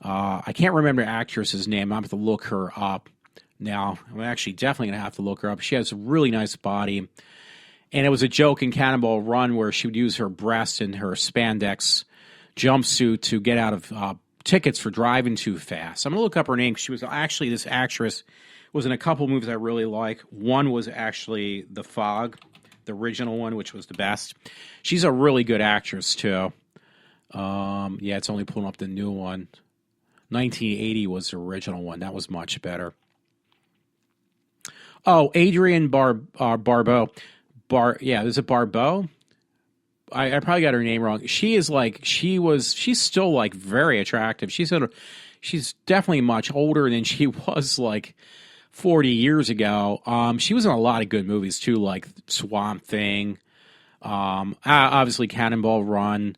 I can't remember the actress's name. I'm going to have to look her up now. I'm actually definitely going to have to look her up. She has a really nice body, and it was a joke in Cannonball Run where she would use her breast in her spandex jumpsuit to get out of tickets for driving too fast. I'm going to look up her name. She was actually, this actress was in a couple movies I really like. One was actually The Fog, the original one, which was the best. She's a really good actress, too. Yeah, it's only pulling up the new one. 1980 was the original one. That was much better. Oh, Adrienne Barbeau. Is it Barbeau? I probably got her name wrong. She's still like very attractive. She's definitely much older than she was like 40 years ago. She was in a lot of good movies too, like Swamp Thing, obviously Cannonball Run,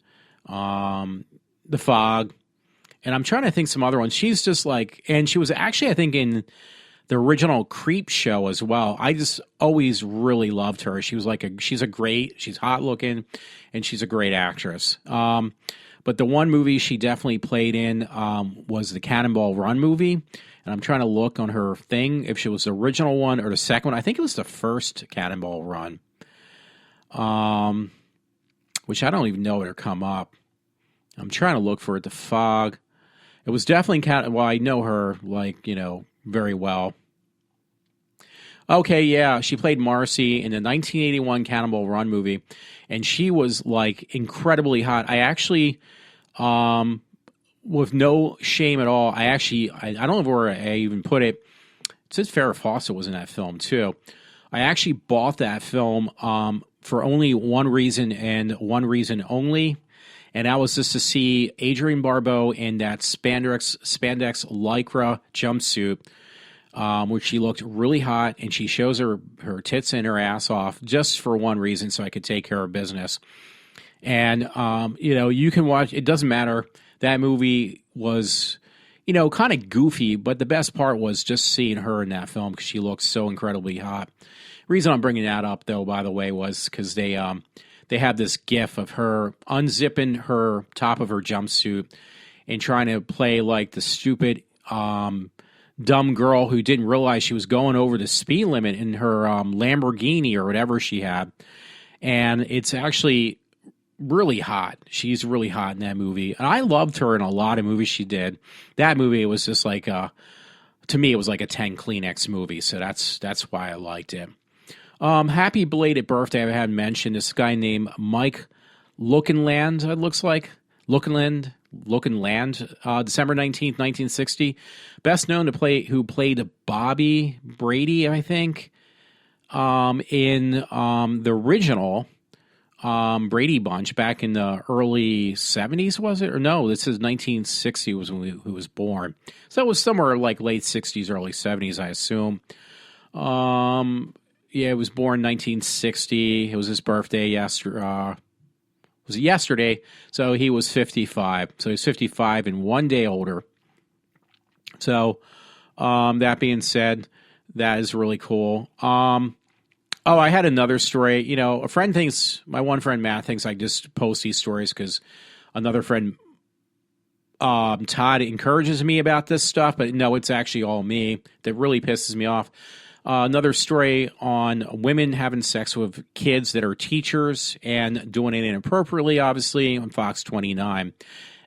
The Fog, and I'm trying to think some other ones. She's just like, and she was actually, I think, in the original Creep show as well. I just always really loved her. She was like she's hot looking, and she's a great actress. But the one movie she definitely played in was the Cannonball Run movie. And I'm trying to look on her thing if she was the original one or the second one. I think it was the first Cannonball Run, which I don't even know where to come up. I'm trying to look for it. The Fog. It was definitely well, I know her very well. Okay, yeah, she played Marcy in the 1981 Cannonball Run movie, and she was like incredibly hot. I actually, with no shame at all, I don't know where I even put it. It says Farrah Fawcett was in that film too. I actually bought that film for only one reason and one reason only, and that was just to see Adrienne Barbeau in that spandex lycra jumpsuit, where she looked really hot, and she shows her tits and her ass off just for one reason, so I could take care of business. And you can watch. It doesn't matter. That movie was, kind of goofy, but the best part was just seeing her in that film because she looked so incredibly hot. The reason I'm bringing that up, though, by the way, was because they have this gif of her unzipping her top of her jumpsuit and trying to play like the stupid dumb girl who didn't realize she was going over the speed limit in her Lamborghini or whatever she had. And it's actually really hot. She's really hot in that movie. And I loved her in a lot of movies she did. That movie, it was just like, to me, it was like a 10 Kleenex movie. So that's why I liked it. Happy belated birthday. I hadn't mentioned this guy named Mike Lookinland, it looks like. Lookinland, December 19th, 1960. Best known who played Bobby Brady, I think, in the original Brady Bunch back in the early 70s, was it? Or no, this is 1960 was when he was born. So it was somewhere like late 60s, early 70s, I assume. Yeah, he was born 1960. It was his birthday yesterday. So he was 55. So he's 55 and one day older. So that being said, that is really cool. I had another story. You know, my one friend Matt thinks I just post these stories because another friend, Todd, encourages me about this stuff, but no, it's actually all me. That really pisses me off. Another story on women having sex with kids that are teachers and doing it inappropriately, obviously, on Fox 29.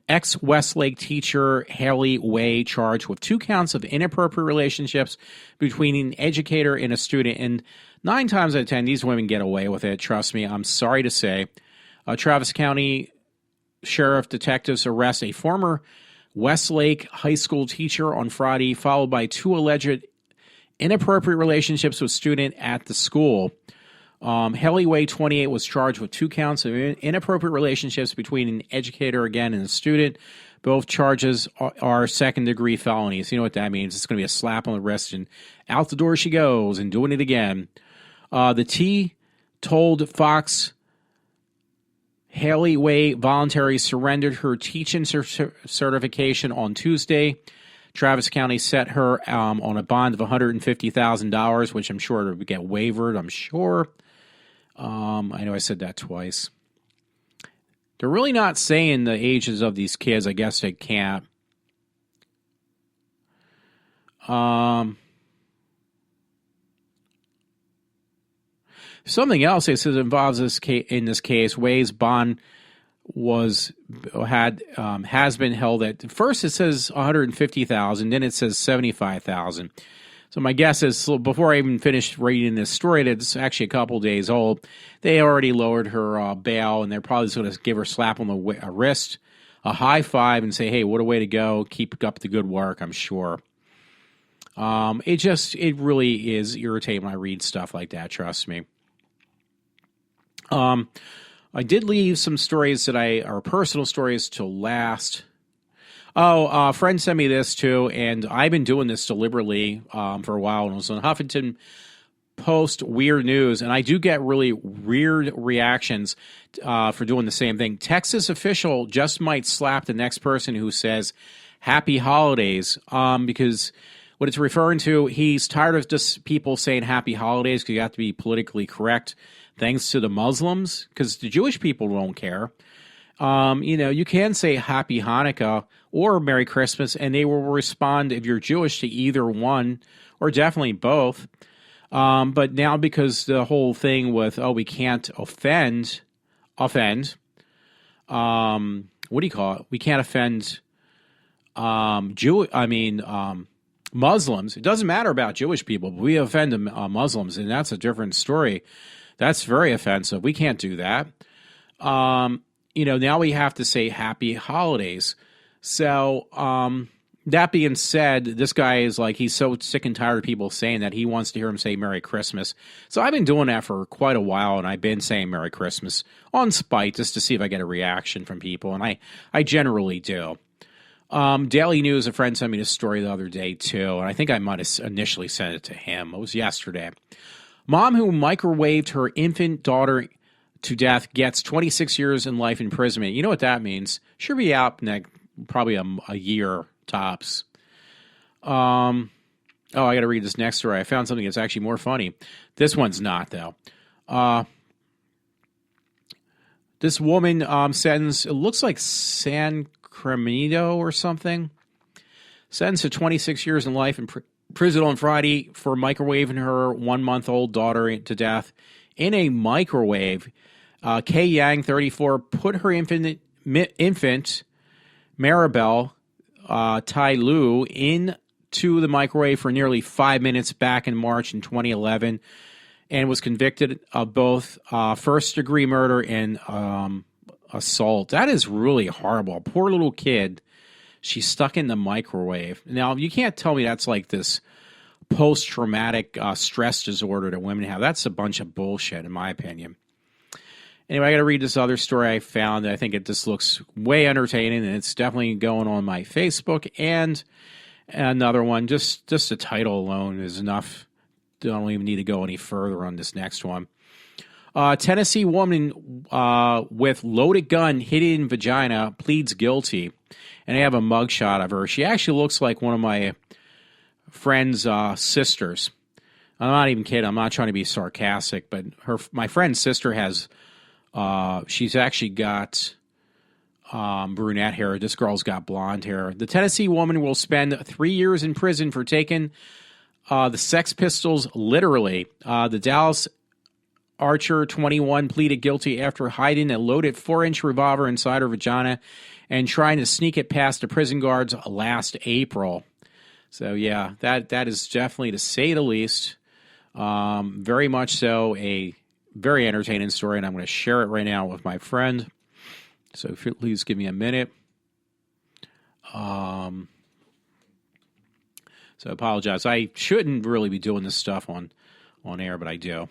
Ex-Westlake teacher Haley Way charged with 2 counts of inappropriate relationships between an educator and a student. And 9 times out of 10, these women get away with it. Trust me, I'm sorry to say. Travis County Sheriff detectives arrest a former Westlake high school teacher on Friday, followed by 2 alleged inappropriate relationships with student at the school. Haley Way, 28, was charged with 2 counts of inappropriate relationships between an educator, again, and a student. Both charges are second-degree felonies. You know what that means. It's going to be a slap on the wrist, and out the door she goes, and doing it again. The T told Fox Haley Way voluntarily surrendered her teaching certification on Tuesday. Travis County set her on a bond of $150,000, which I'm sure would get waived, I'm sure. I know I said that twice. They're really not saying the ages of these kids. I guess they can't. Something else it says involves this case, in this case, Way's bond has been held at first. It says $150,000, then it says $75,000. So my guess is, before I even finished reading this story, that's actually a couple days old, they already lowered her bail, and they're probably just going to give her a slap on the wrist, a high five, and say, "Hey, what a way to go! Keep up the good work." I'm sure. It really is irritating when I read stuff like that. Trust me. I did leave some stories that are personal stories till last. A friend sent me this too, and I've been doing this deliberately for a while. And it was on Huffington Post Weird News, and I do get really weird reactions for doing the same thing. Texas official just might slap the next person who says "Happy Holidays" because what it's referring to, he's tired of just people saying "Happy Holidays" because you have to be politically correct. Thanks to the Muslims, because the Jewish people don't care. You can say Happy Hanukkah or Merry Christmas, and they will respond, if you're Jewish, to either one, or definitely both. But now, because the whole thing with, we can't offend, what do you call it? We can't offend Muslims. It doesn't matter about Jewish people, but we offend Muslims, and that's a different story. That's very offensive. We can't do that. Now we have to say Happy Holidays. So, that being said, this guy is like, he's so sick and tired of people saying that he wants to hear him say Merry Christmas. So I've been doing that for quite a while, and I've been saying Merry Christmas on spite just to see if I get a reaction from people, and I generally do. Daily News, a friend sent me this story the other day too, and I think I might have initially sent it to him. It was yesterday. Mom who microwaved her infant daughter to death gets 26 years in life imprisonment. You know what that means? She'll be out next, probably a year tops. I got to read this next story. I found something that's actually more funny. This one's not, though. This woman sentenced, it looks like San Cremito or something, sentenced to 26 years in life in prison on Friday for microwaving her 1-month-old daughter to death in a microwave. Kay Yang, 34, put her infant Maribel Tai Lu into the microwave for nearly 5 minutes back in March in 2011 and was convicted of both first-degree murder and assault. That is really horrible. Poor little kid. She's stuck in the microwave. Now, you can't tell me that's like this post-traumatic stress disorder that women have. That's a bunch of bullshit, in my opinion. Anyway, I got to read this other story I found. I think it just looks way entertaining, and it's definitely going on my Facebook. And another one, just the title alone is enough. Don't even need to go any further on this next one. Tennessee woman with loaded gun hidden in vagina pleads guilty. And I have a mugshot of her. She actually looks like one of my friend's sisters. I'm not even kidding. I'm not trying to be sarcastic, but my friend's sister has. She's actually got brunette hair. This girl's got blonde hair. The Tennessee woman will spend 3 years in prison for taking the Sex Pistols literally. The Dallas Archer, 21, pleaded guilty after hiding a loaded 4-inch revolver inside her vagina and trying to sneak it past the prison guards last April. So, yeah, that is definitely, to say the least, very much so a very entertaining story, and I'm going to share it right now with my friend. So if you please give me a minute. So I apologize. I shouldn't really be doing this stuff on air, but I do.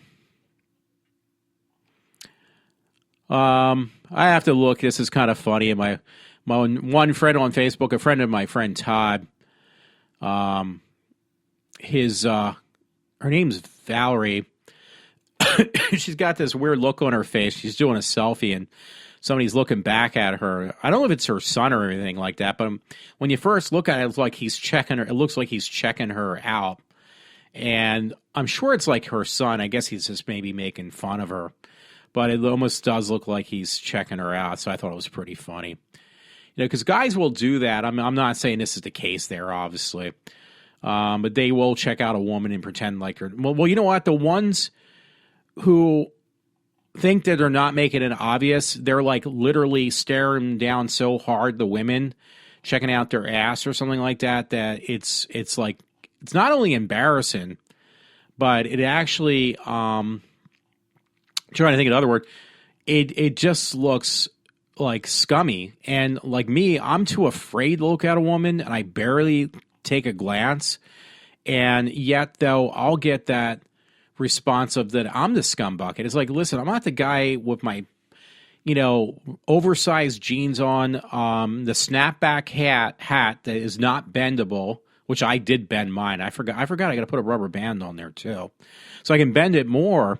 I have to look. This is kind of funny. My one friend on Facebook, a friend of my friend Todd, her name's Valerie. She's got this weird look on her face. She's doing a selfie and somebody's looking back at her. I don't know if it's her son or anything like that, but when you first look at it, it's like he's checking her. It looks like he's checking her out. And I'm sure it's like her son. I guess he's just maybe making fun of her. But it almost does look like he's checking her out. So I thought it was pretty funny. You know, because guys will do that. I'm not saying this is the case there, obviously. But they will check out a woman and pretend like her. Well, you know what? The ones who think that they're not making it obvious, they're like literally staring down so hard, the women, checking out their ass or something like that, that it's like, it's not only embarrassing, but it actually, trying to think of another word, it just looks like scummy. And like me, I'm too afraid to look at a woman, and I barely take a glance. And yet, though, I'll get that response of that I'm the scumbucket. It's like, listen, I'm not the guy with my, oversized jeans on, the snapback hat that is not bendable, which I did bend mine. I forgot I got to put a rubber band on there too, so I can bend it more.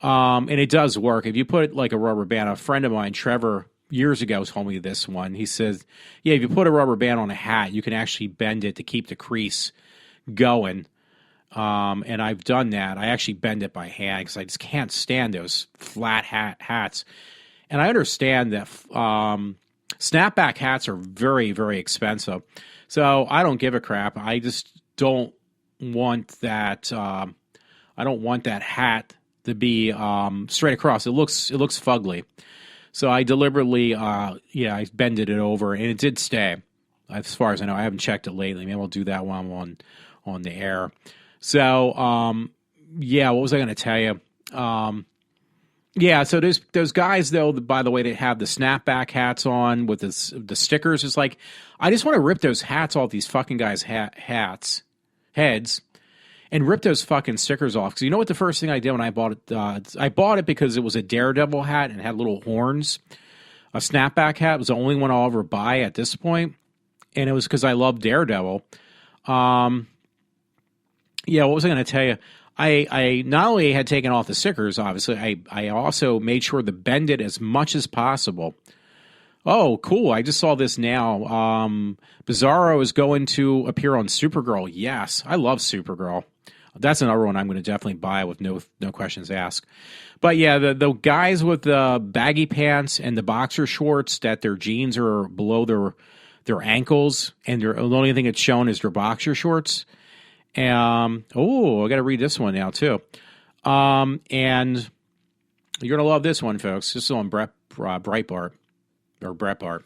And it does work if you put like a rubber band. A friend of mine, Trevor, years ago told me this one. He says, yeah, if you put a rubber band on a hat, you can actually bend it to keep the crease going. And I've done that. I actually bend it by hand because I just can't stand those flat hats. And I understand that snapback hats are very, very expensive. So I don't give a crap. I just don't want that. I don't want that hat to be straight across. It looks fugly. So I deliberately, I bended it over, and it did stay. As far as I know, I haven't checked it lately. Maybe I'll do that while I'm on the air. So, what was I going to tell you? So those guys, though, by the way, that have the snapback hats on with the stickers, it's like, I just want to rip those hats off these fucking guys' heads, and rip those fucking stickers off. Because you know what the first thing I did when I bought it? I bought it because it was a Daredevil hat and had little horns. A snapback hat was the only one I'll ever buy at this point, and it was because I love Daredevil. What was I going to tell you? I not only had taken off the stickers, obviously, I also made sure to bend it as much as possible. Oh, cool. I just saw this now. Bizarro is going to appear on Supergirl. Yes, I love Supergirl. That's another one I'm going to definitely buy with no questions asked. But yeah, the guys with the baggy pants and the boxer shorts that their jeans are below their ankles, and the only thing that's shown is their boxer shorts. I got to read this one now too. And you're going to love this one, folks. This is on Breitbart or Breitbart.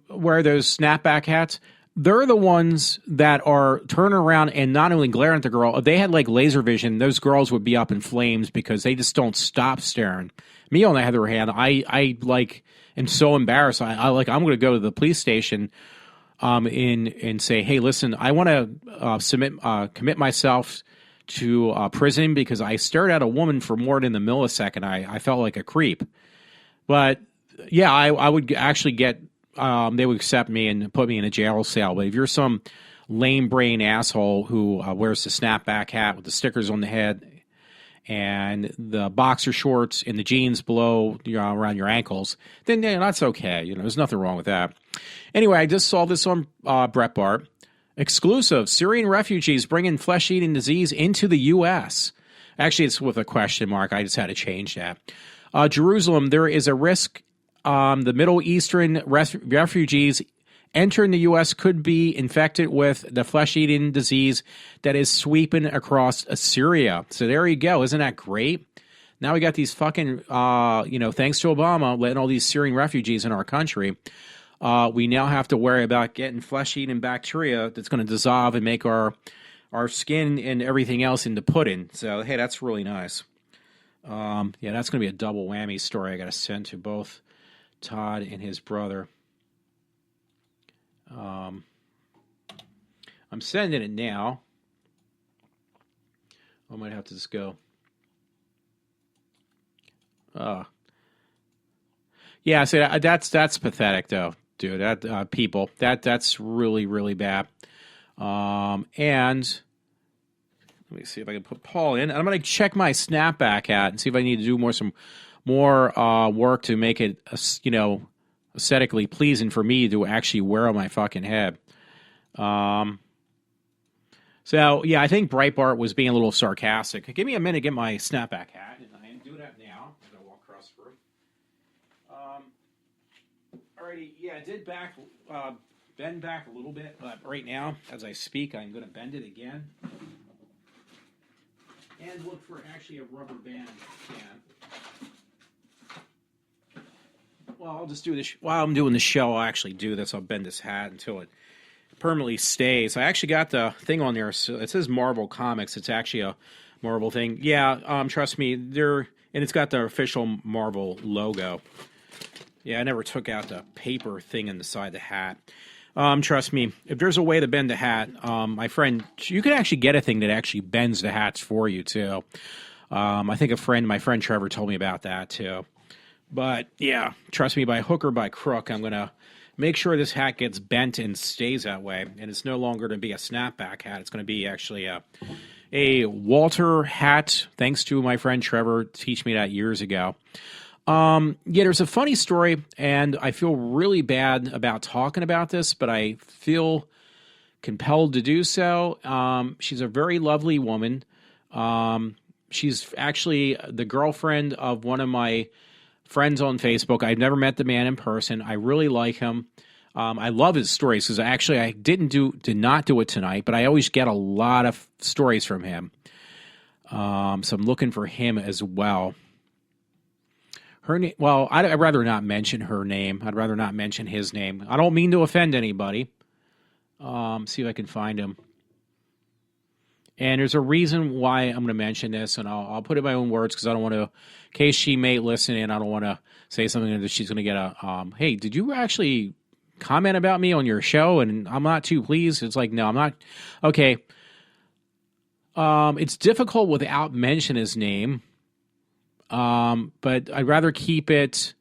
Where those snapback hats, they're the ones that are turning around and not only glaring at the girl. If they had like laser vision, those girls would be up in flames because they just don't stop staring. Me, on the other hand, I am so embarrassed. I'm going to go to the police station and say, hey, listen, I want to commit myself to prison because I stared at a woman for more than a millisecond. I felt like a creep. But yeah, I would actually get, they would accept me and put me in a jail cell. But if you're some lame brain asshole who wears the snapback hat with the stickers on the head and the boxer shorts and the jeans below, around your ankles, then that's okay. There's nothing wrong with that. Anyway, I just saw this on Breitbart. Exclusive: Syrian refugees bringing flesh-eating disease into the U.S. Actually, it's with a question mark. I just had to change that. Jerusalem: there is a risk the Middle Eastern refugees entering the U.S. could be infected with the flesh-eating disease that is sweeping across Syria. So there you go. Isn't that great? Now we got these fucking, thanks to Obama, letting all these Syrian refugees in our country. We now have to worry about getting flesh-eating bacteria that's going to dissolve and make our skin and everything else into pudding. So, hey, that's really nice. That's going to be a double whammy story I got to send to both Todd and his brother. I'm sending it now. I might have to just go. Yeah, so that's pathetic, though, dude. That people that's really, really bad. And let me see if I can put Paul in. I'm going to check my snapback hat and see if I need to do some more work to make it aesthetically pleasing for me to actually wear on my fucking head. So yeah, I think Breitbart was being a little sarcastic. Give me a minute to get my snapback hat, and I am doing that now as I walk across the room. Alrighty, yeah, I did bend back a little bit, but right now, as I speak, I'm going to bend it again. And look for actually a rubber band can. Well, I'll just do this. While I'm doing the show, I'll actually do this. I'll bend this hat until it permanently stays. I actually got the thing on there. So it says Marvel Comics. It's actually a Marvel thing. Yeah, trust me. And it's got the official Marvel logo. Yeah, I never took out the paper thing in the side of the hat. Trust me, if there's a way to bend the hat, my friend, you can actually get a thing that actually bends the hats for you, too. I think my friend Trevor told me about that, too. But, yeah, trust me, by hook or by crook, I'm going to make sure this hat gets bent and stays that way. And it's no longer going to be a snapback hat. It's going to be actually a Walter hat, thanks to my friend Trevor teach me that years ago. There's a funny story, and I feel really bad about talking about this, but I feel compelled to do so. She's a very lovely woman. She's actually the girlfriend of one of my friends on Facebook. I've never met the man in person. I really like him. I love his stories because actually I did not do it tonight, but I always get a lot of stories from him. So I'm looking for him as well. Her name. Well, I'd rather not mention her name. I'd rather not mention his name. I don't mean to offend anybody. See if I can find him. And there's a reason why I'm going to mention this, and I'll put it in my own words because I don't want to, in case she may listen in, I don't want to say something that she's going to get a, hey, did you actually comment about me on your show? And I'm not too pleased. It's like, no, I'm not. Okay. It's difficult without mentioning his name. But I'd rather keep it.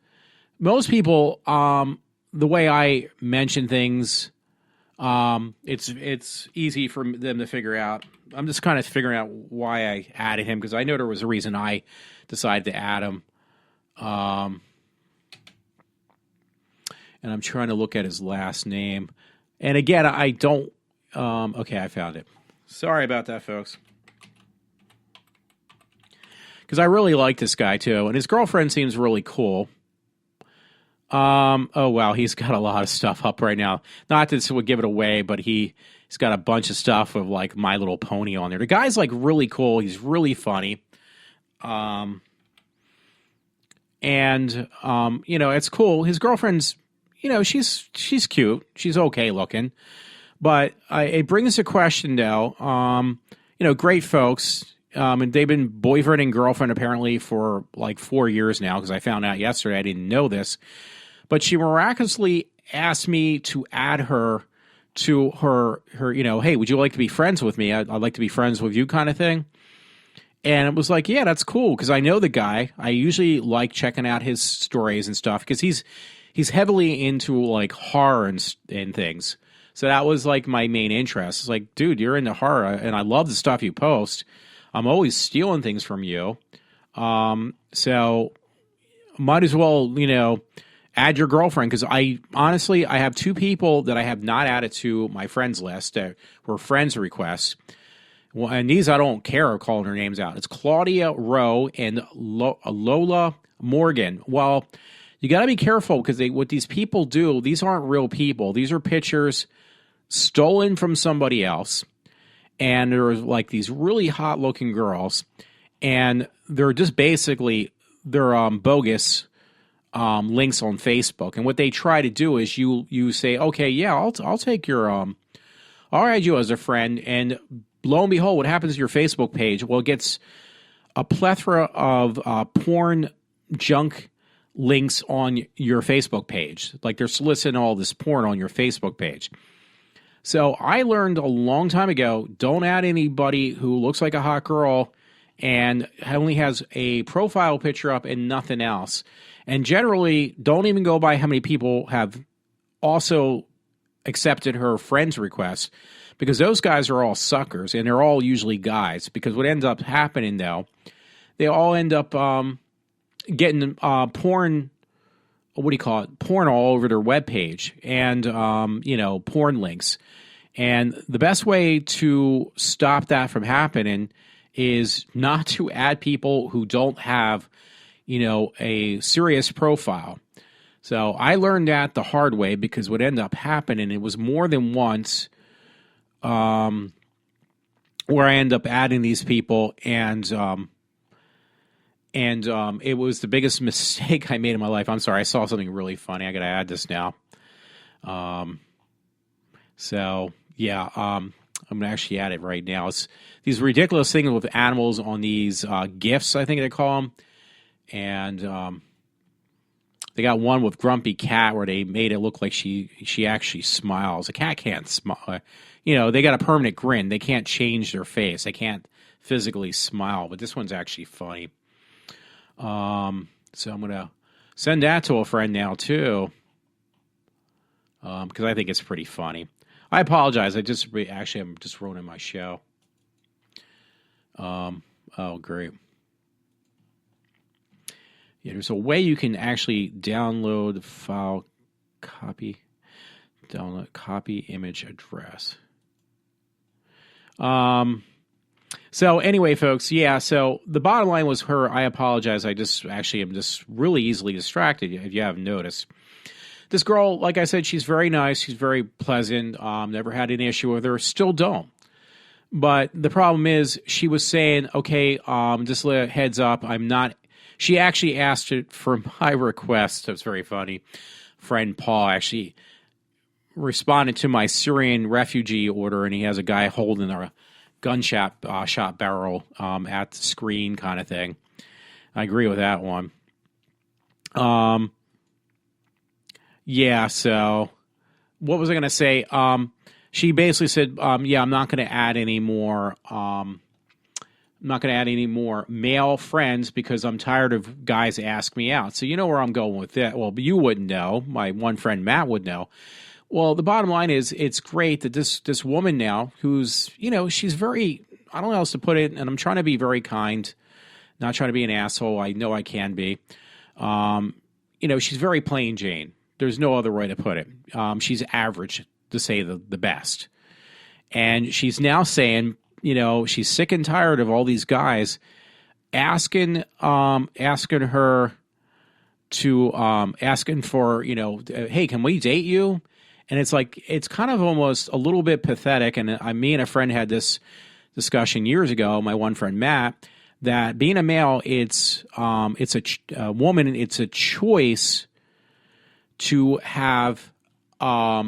Most people, the way I mention things, it's easy for them to figure out. I'm just kind of figuring out why I added him because I know there was a reason I decided to add him. And I'm trying to look at his last name. And again, I don't. Okay, I found it. Sorry about that, folks. Because I really like this guy, too. And his girlfriend seems really cool. Oh, wow. He's got a lot of stuff up right now. Not that this would give it away, but he's got a bunch of stuff of, like, My Little Pony on there. The guy's, like, really cool. He's really funny. It's cool. His girlfriend's, she's cute. She's okay looking. But it brings a question, though. Great folks. And they've been boyfriend and girlfriend apparently for like 4 years now because I found out yesterday. I didn't know this. But she miraculously asked me to add her to her hey, would you like to be friends with me? I'd like to be friends with you kind of thing. And it was like, yeah, that's cool because I know the guy. I usually like checking out his stories and stuff because he's heavily into like horror and things. So that was like my main interest. It's like, dude, you're into horror and I love the stuff you post. I'm always stealing things from you. So might as well, add your girlfriend, because I have two people that I have not added to my friends list that were friends requests. Well, and these I don't care calling their names out. It's Claudia Rowe and Lola Morgan. Well, you got to be careful, because what these people do, these aren't real people. These are pictures stolen from somebody else. And they're like these really hot looking girls. And they're just basically, they're bogus links on Facebook. And what they try to do is you say, okay, yeah, I'll take your, I'll add you as a friend. And lo and behold, what happens to your Facebook page? Well, it gets a plethora of porn junk links on your Facebook page. Like they're soliciting all this porn on your Facebook page. So I learned a long time ago, don't add anybody who looks like a hot girl and only has a profile picture up and nothing else. And generally, don't even go by how many people have also accepted her friend's requests, because those guys are all suckers, and they're all usually guys. Because what ends up happening, though, they all end up getting porn, what do you call it, porn all over their webpage, and, porn links. And the best way to stop that from happening is not to add people who don't have, a serious profile. So I learned that the hard way, because what ended up happening, it was more than once where I end up adding these people, and it was the biggest mistake I made in my life. I'm sorry, I saw something really funny. I got to add this now. I'm going to actually add it right now. It's these ridiculous things with animals on these GIFs, I think they call them. And they got one with Grumpy Cat where they made it look like she actually smiles. A cat can't smile. They got a permanent grin. They can't change their face. They can't physically smile. But this one's actually funny. So I'm going to send that to a friend now, too. Because I think it's pretty funny. I apologize. I'm just ruining my show. Oh, great. Yeah, there's a way you can actually download the file copy image address. So anyway, folks, yeah, so the bottom line was her. I apologize. I'm just really easily distracted, if you haven't noticed. This girl, like I said, she's very nice. She's very pleasant. Never had an issue with her. Still don't. But the problem is, she was saying, okay, just a heads up, I'm not. She actually asked it for my request. It was very funny. Friend Paul actually responded to my Syrian refugee order, and he has a guy holding a gunshot shot barrel at the screen kind of thing. I agree with that one. Yeah, so what was I going to say? She basically said, yeah, I'm not going to add any more male friends, because I'm tired of guys ask me out. So you know where I'm going with that. Well, you wouldn't know. My one friend Matt would know. Well, the bottom line is, it's great that this woman now, who's, she's very, I don't know how else to put it, and I'm trying to be very kind, not trying to be an asshole. I know I can be. She's very plain Jane. There's no other way to put it. She's average, to say the best. And she's now saying, she's sick and tired of all these guys asking her to, asking for, hey, can we date you? And it's like, it's kind of almost a little bit pathetic. And me and a friend had this discussion years ago, my one friend Matt, that being a male, it's a woman, it's a choice to have a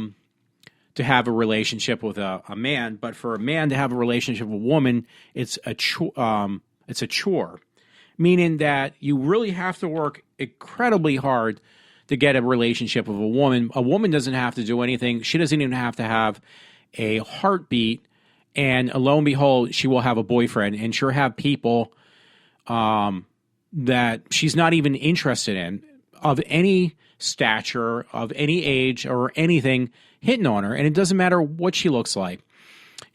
relationship with a man, but for a man to have a relationship with a woman, it's a chore, meaning that you really have to work incredibly hard to get a relationship with a woman. A woman doesn't have to do anything. She doesn't even have to have a heartbeat, and lo and behold, she will have a boyfriend, and she'll have people that she's not even interested in, of any stature, of any age or anything, hitting on her, and it doesn't matter what she looks like.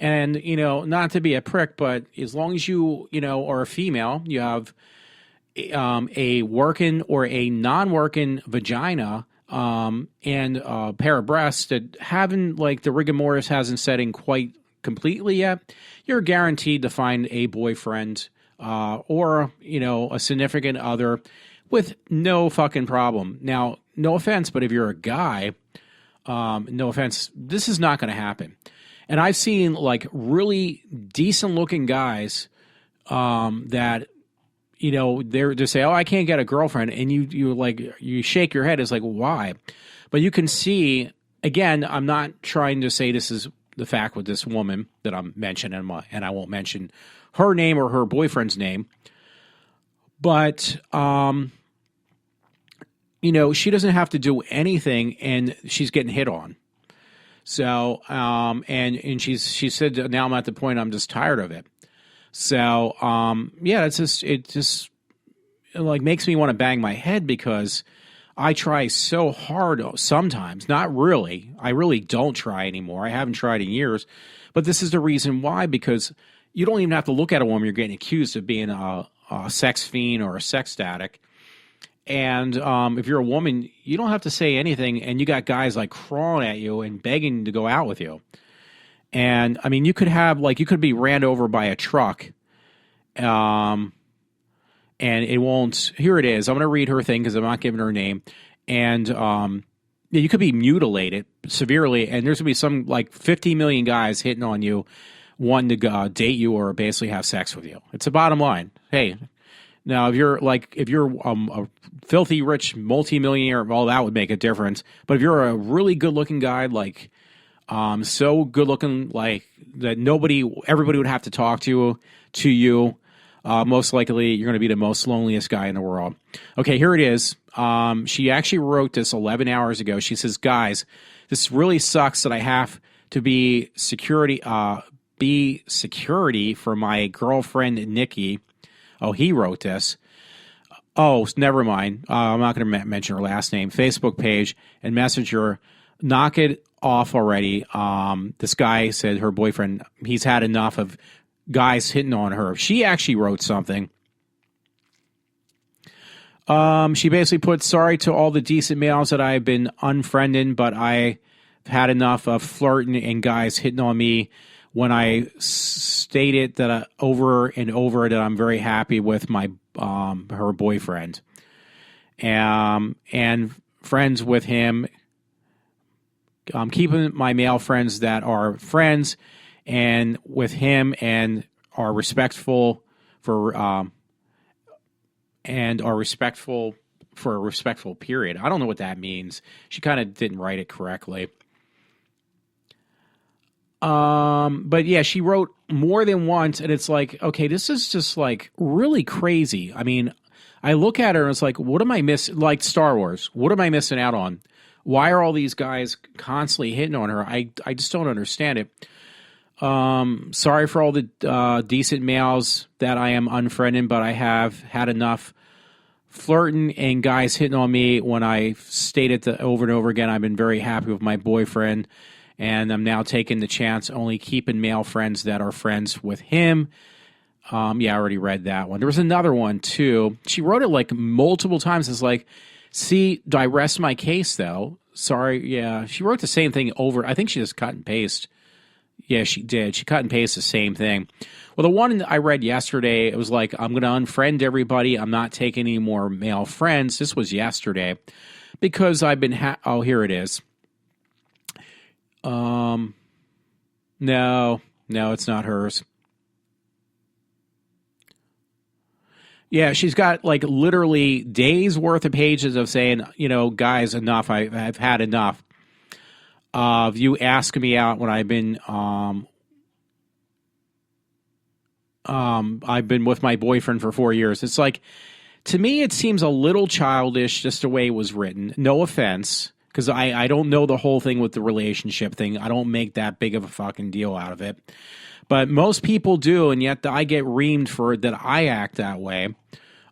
And, not to be a prick, but as long as you, are a female, you have a working or a non-working vagina and a pair of breasts that haven't, like, the rigor mortis hasn't set in quite completely yet, you're guaranteed to find a boyfriend or, a significant other with no fucking problem. Now, no offense, but if you're a guy, no offense, this is not going to happen. And I've seen like really decent looking guys that, they're just say, oh, I can't get a girlfriend. And you shake your head. It's like, why? But you can see, again, I'm not trying to say this is the fact with this woman that I'm mentioning, and I won't mention her name or her boyfriend's name. But, she doesn't have to do anything and she's getting hit on. So, and she said, now I'm at the point I'm just tired of it. So, it just like makes me want to bang my head because I try so hard sometimes, not really. I really don't try anymore. I haven't tried in years, but this is the reason why, because you don't even have to look at a woman you're getting accused of being a sex fiend or a sex addict. And if you're a woman, you don't have to say anything, and you got guys like crawling at you and begging to go out with you. And I mean, you could be ran over by a truck, and it won't. Here it is. I'm going to read her thing because I'm not giving her name. And you could be mutilated severely, and there's going to be some like 50 million guys hitting on you, wanting to date you or basically have sex with you. It's the bottom line. Hey. Now, if you're a filthy rich multimillionaire, well, that would make a difference. But if you're a really good looking guy, like so good looking, like that everybody would have to talk to you, most likely you're going to be the most loneliest guy in the world. Okay, here it is. She actually wrote this 11 hours ago. She says, "Guys, this really sucks that I have to be security for my girlfriend Nikki." Oh, he wrote this. Oh, never mind. I'm not going to mention her last name. Facebook page and Messenger. Knock it off already. This guy said her boyfriend, he's had enough of guys hitting on her. She actually wrote something. She basically put, sorry to all the decent males that I've been unfriending, but I've had enough of flirting and guys hitting on me when I stated that over and over that I'm very happy with my her boyfriend, and friends with him. I'm keeping my male friends that are friends and with him and are respectful for a respectful period. I don't know what that means. She kind of didn't write it correctly. But yeah, she wrote more than once, and it's like, okay, this is just like really crazy. I mean, I look at her and it's like, what am I missing? Like Star Wars, what am I missing out on? Why are all these guys constantly hitting on her? I just don't understand it. Sorry for all the decent males that I am unfriending, but I have had enough flirting and guys hitting on me when I stated that over and over again. I've been very happy with my boyfriend. And I'm now taking the chance, only keeping male friends that are friends with him. I already read that one. There was another one, too. She wrote it like multiple times. It's like, see, do I rest my case, though? Sorry, yeah. She wrote the same thing over. I think she just cut and paste. Yeah, she did. She cut and paste the same thing. Well, the one I read yesterday, it was like, I'm going to unfriend everybody. I'm not taking any more male friends. This was yesterday. Because I've been, here it is. No, it's not hers. Yeah, she's got like literally days worth of pages of saying, guys, enough. I've had enough of you asking me out when I've been with my boyfriend for 4 years. It's like, to me, it seems a little childish just the way it was written. No offense. Because I don't know the whole thing with the relationship thing. I don't make that big of a fucking deal out of it. But most people do, and yet I get reamed for that I act that way.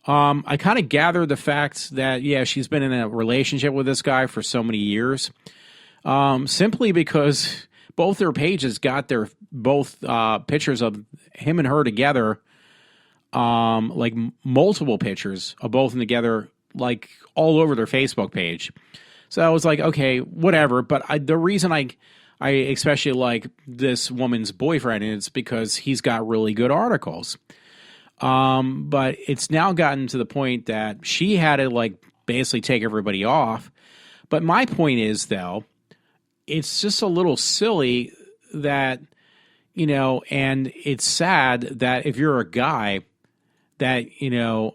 I kind of gather the fact that, yeah, she's been in a relationship with this guy for so many years. Simply because both their pages got their both pictures of him and her together, like multiple pictures of both of them together, like all over their Facebook page. So I was like, okay, whatever. But the reason I especially like this woman's boyfriend is because he's got really good articles. But it's now gotten to the point that she had to like basically take everybody off. But my point is, though, it's just a little silly that, and it's sad that if you're a guy that,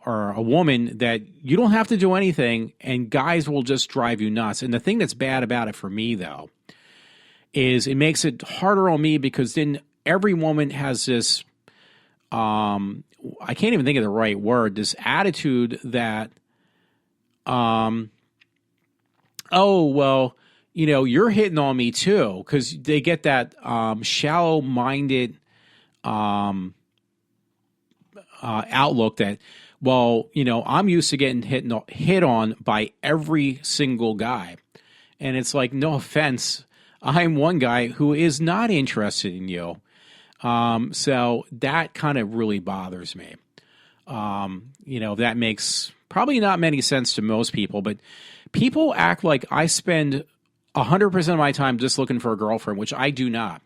or a woman, that you don't have to do anything and guys will just drive you nuts. And the thing that's bad about it for me, though, is it makes it harder on me because then every woman has this, I can't even think of the right word, this attitude that, oh, well, you're hitting on me too, because they get that shallow-minded outlook that, well, I'm used to getting hit on by every single guy. And it's like, no offense, I'm one guy who is not interested in you. So that kind of really bothers me. That makes probably not many sense to most people, but people act like I spend 100% of my time just looking for a girlfriend, which I do not.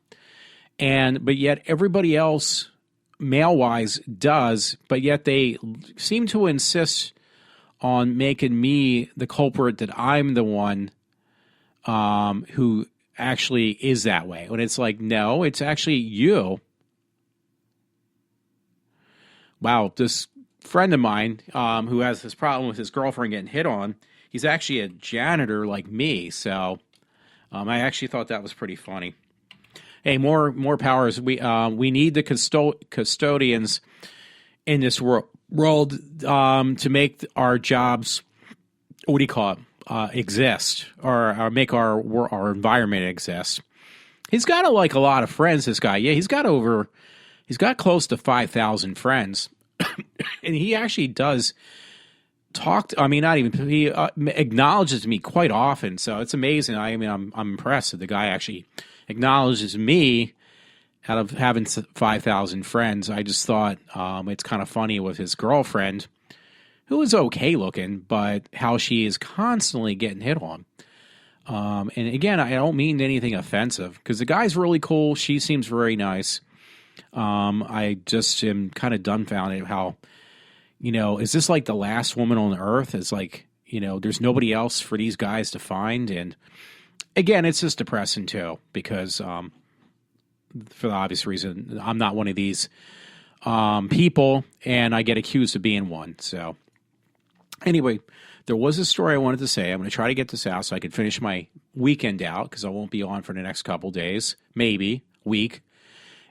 But yet everybody else, male-wise, does, but yet they seem to insist on making me the culprit that I'm the one who actually is that way. When it's like, no, it's actually you. Wow, this friend of mine who has this problem with his girlfriend getting hit on, he's actually a janitor like me, so I actually thought that was pretty funny. Hey, more powers. We need the custodians in this world to make our jobs, what do you call it, exist, or make our environment exist. He's got a lot of friends, this guy. Yeah, he's got close to 5,000 friends. And he actually does talk to, he acknowledges me quite often. So it's amazing. I'm impressed that the guy actually acknowledges me out of having 5,000 friends. I just thought it's kind of funny with his girlfriend, who is okay looking, but how she is constantly getting hit on. And again, I don't mean anything offensive because the guy's really cool. She seems very nice. I just am kind of dumbfounded how, is this like the last woman on earth? It's like, there's nobody else for these guys to find. And again, it's just depressing too, because for the obvious reason, I'm not one of these people, and I get accused of being one. So anyway, there was a story I wanted to say. I'm going to try to get this out so I can finish my weekend out, because I won't be on for the next couple days, maybe week.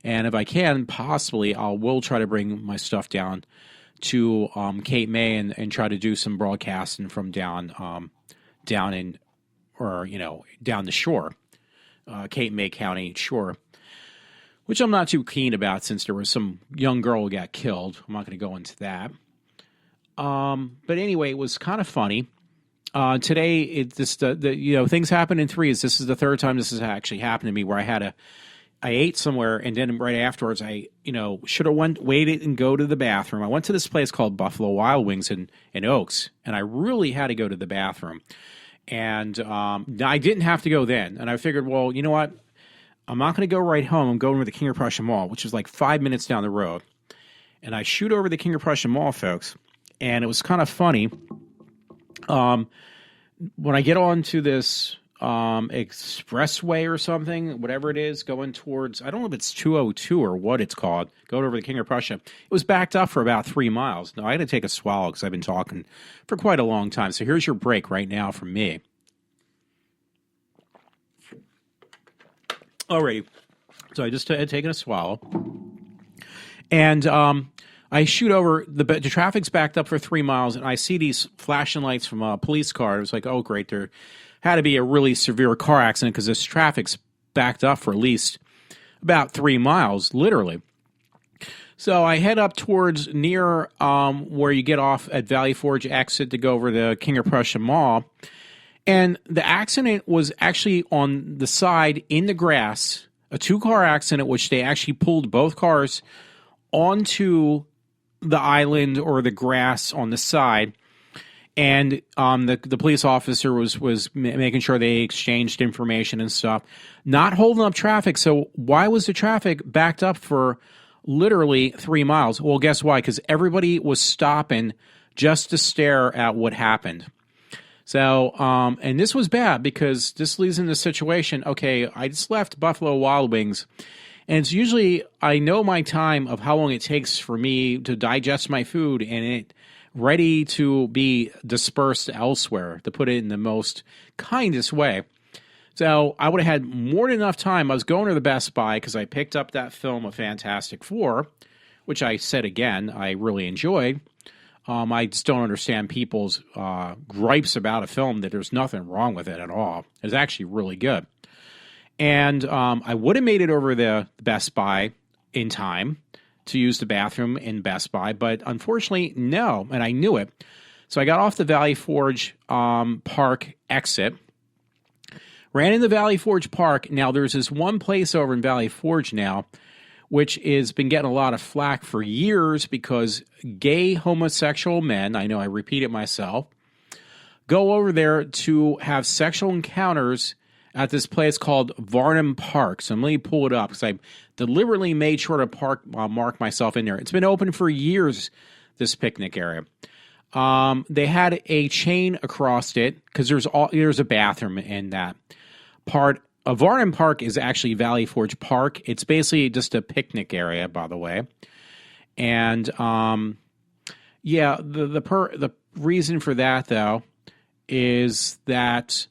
And if I can, possibly, will try to bring my stuff down to Cape May and try to do some broadcasting from down the shore, Cape May County shore, which I'm not too keen about since there was some young girl who got killed. I'm not going to go into that. But anyway, it was kind of funny. Today, things happen in threes. This is the third time this has actually happened to me, where I ate somewhere, and then right afterwards, I should have waited and go to the bathroom. I went to this place called Buffalo Wild Wings in Oaks, and I really had to go to the bathroom. And I didn't have to go then. And I figured, well, you know what? I'm not going to go right home. I'm going to the King of Prussia Mall, which is like 5 minutes down the road. And I shoot over the King of Prussia Mall, folks. And it was kind of funny. When I get onto this expressway or something, whatever it is, going towards, I don't know if it's 202 or what it's called, going over the King of Prussia, it was backed up for about 3 miles. Now, I had to take a swallow because I've been talking for quite a long time. So here's your break right now from me. Alrighty. So I just had taken a swallow. And I shoot over, the traffic's backed up for 3 miles, and I see these flashing lights from a police car. It was like, oh, great, there had to be a really severe car accident because this traffic's backed up for at least about 3 miles, literally. So I head up towards near where you get off at Valley Forge exit to go over the King of Prussia Mall. And the accident was actually on the side in the grass a 2-car accident, which they actually pulled both cars onto the island or the grass on the side. And the police officer was making sure they exchanged information and stuff, not holding up traffic. So why was the traffic backed up for literally 3 miles? Well, guess why? Because everybody was stopping just to stare at what happened. So, and this was bad because this leads into the situation. Okay, I just left Buffalo Wild Wings, and it's usually, I know my time of how long it takes for me to digest my food and it ready to be dispersed elsewhere, to put it in the most kindest way. So I would have had more than enough time. I was going to the Best Buy because I picked up that film of Fantastic Four, which I said again, I really enjoyed. I just don't understand people's gripes about a film that there's nothing wrong with it at all. It's actually really good. And I would have made it over the Best Buy in time to use the bathroom in Best Buy, but unfortunately, no, and I knew it. So I got off the Valley Forge Park exit, ran into Valley Forge Park. Now, there's this one place over in Valley Forge now, which has been getting a lot of flack for years because gay homosexual men, I know I repeat it myself, go over there to have sexual encounters at this place called Varnum Park. So let me pull it up because I deliberately made sure to mark myself in there. It's been open for years, this picnic area. They had a chain across it because there's a bathroom in that part. Varnum Park is actually Valley Forge Park. It's basically just a picnic area, by the way. And yeah, the reason for that though is that,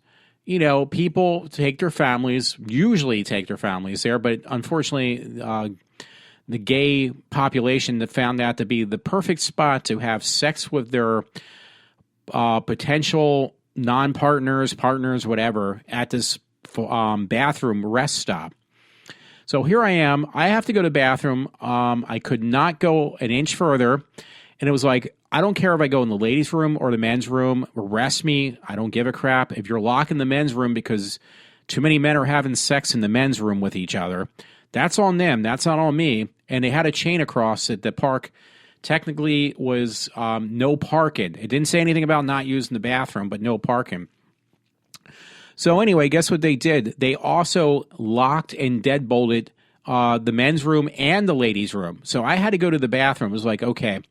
you know, people usually take their families there, but unfortunately, the gay population that found that to be the perfect spot to have sex with their potential non-partners, partners, whatever, at this bathroom rest stop. So here I am. I have to go to the bathroom. I could not go an inch further. And it was like, I don't care if I go in the ladies' room or the men's room. Arrest me. I don't give a crap. If you're locking the men's room because too many men are having sex in the men's room with each other, that's on them. That's not on me. And they had a chain across it. The park technically was no parking. It didn't say anything about not using the bathroom, but no parking. So anyway, guess what they did? They also locked and deadbolted the men's room and the ladies' room. So I had to go to the bathroom. It was like, okay,